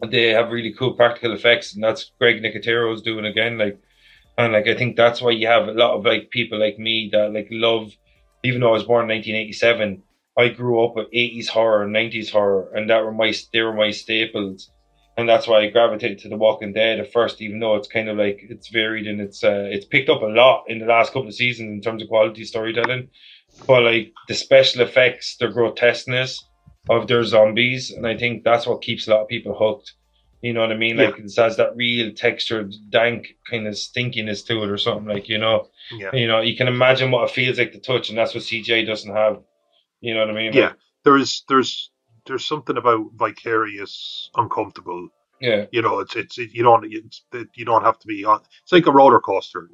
they have really cool practical effects, and that's Greg Nicotero's doing again. Like, and like, I think that's why you have a lot of like people like me that like love, even though I was born in 1987, I grew up with 80s horror and 90s horror, and they were my staples. And that's why I gravitated to The Walking Dead at first, even though it's kind of like, it's varied and it's picked up a lot in the last couple of seasons in terms of quality storytelling. But like the special effects, the grotesqueness of their zombies, and I think that's what keeps a lot of people hooked. You know what I mean? Like, it has that real textured, dank kind of stinkiness to it or something, like, you know. Yeah. You know, you can imagine what it feels like to touch, and that's what CGI doesn't have. You know what I mean? Yeah. There's something about vicarious uncomfortable. Yeah. You know, you don't have to be on. It's like a roller coaster.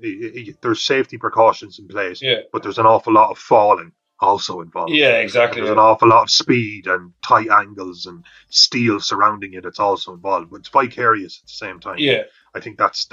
There's safety precautions in place. Yeah. But there's an awful lot of falling also involved. Yeah, exactly. And there's an awful lot of speed and tight angles and steel surrounding it. It's also involved, but it's vicarious at the same time. Yeah. I think that's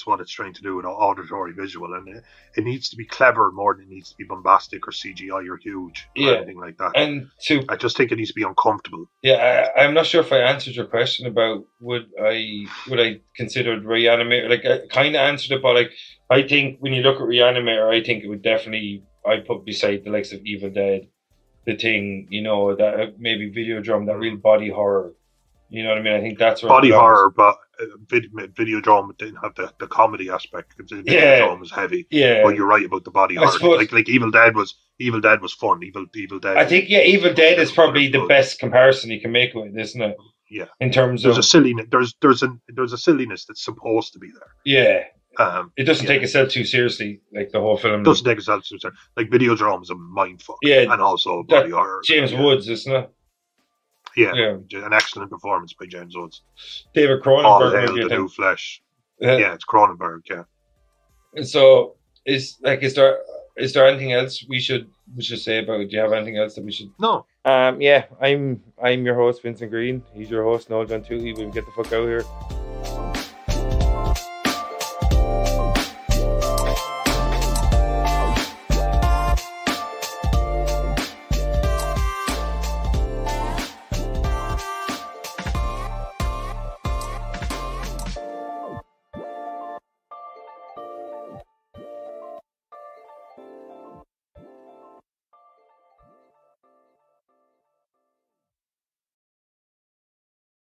what it's trying to do with auditory visual, and it needs to be clever more than it needs to be bombastic or CGI or huge or anything like that. And I just think it needs to be uncomfortable. Yeah, I'm not sure if I answered your question about would I consider Re-Animator. Like, I kind of answered it, but like, I think when you look at Re-Animator, I think it would definitely, I'd put beside the likes of Evil Dead, The Thing, you know, that maybe Videodrome, that real body horror. You know what I mean? I think that's where body horror, but Videodrome didn't have the comedy aspect. Videodrome was heavy. Yeah, but you're right about the body horror. Suppose, like Evil Dead was fun. Evil Dead. I think Evil Dead is probably the best comparison you can make with it, isn't it? Yeah. In terms of a silliness, there's a silliness that's supposed to be there. Yeah. It doesn't take itself too seriously, like the whole film. It doesn't take itself too seriously. Like Videodrome is a mindfuck. Yeah. And also body horror. James Woods, isn't it? Yeah, an excellent performance by James Woods. David Cronenberg. All hail the new flesh. Yeah, it's Cronenberg. Yeah. So is there anything else we should say about it? Do you have anything else that we should? No. Yeah, I'm your host Vincent Green. He's your host Noel-John. We'll get the fuck out of here.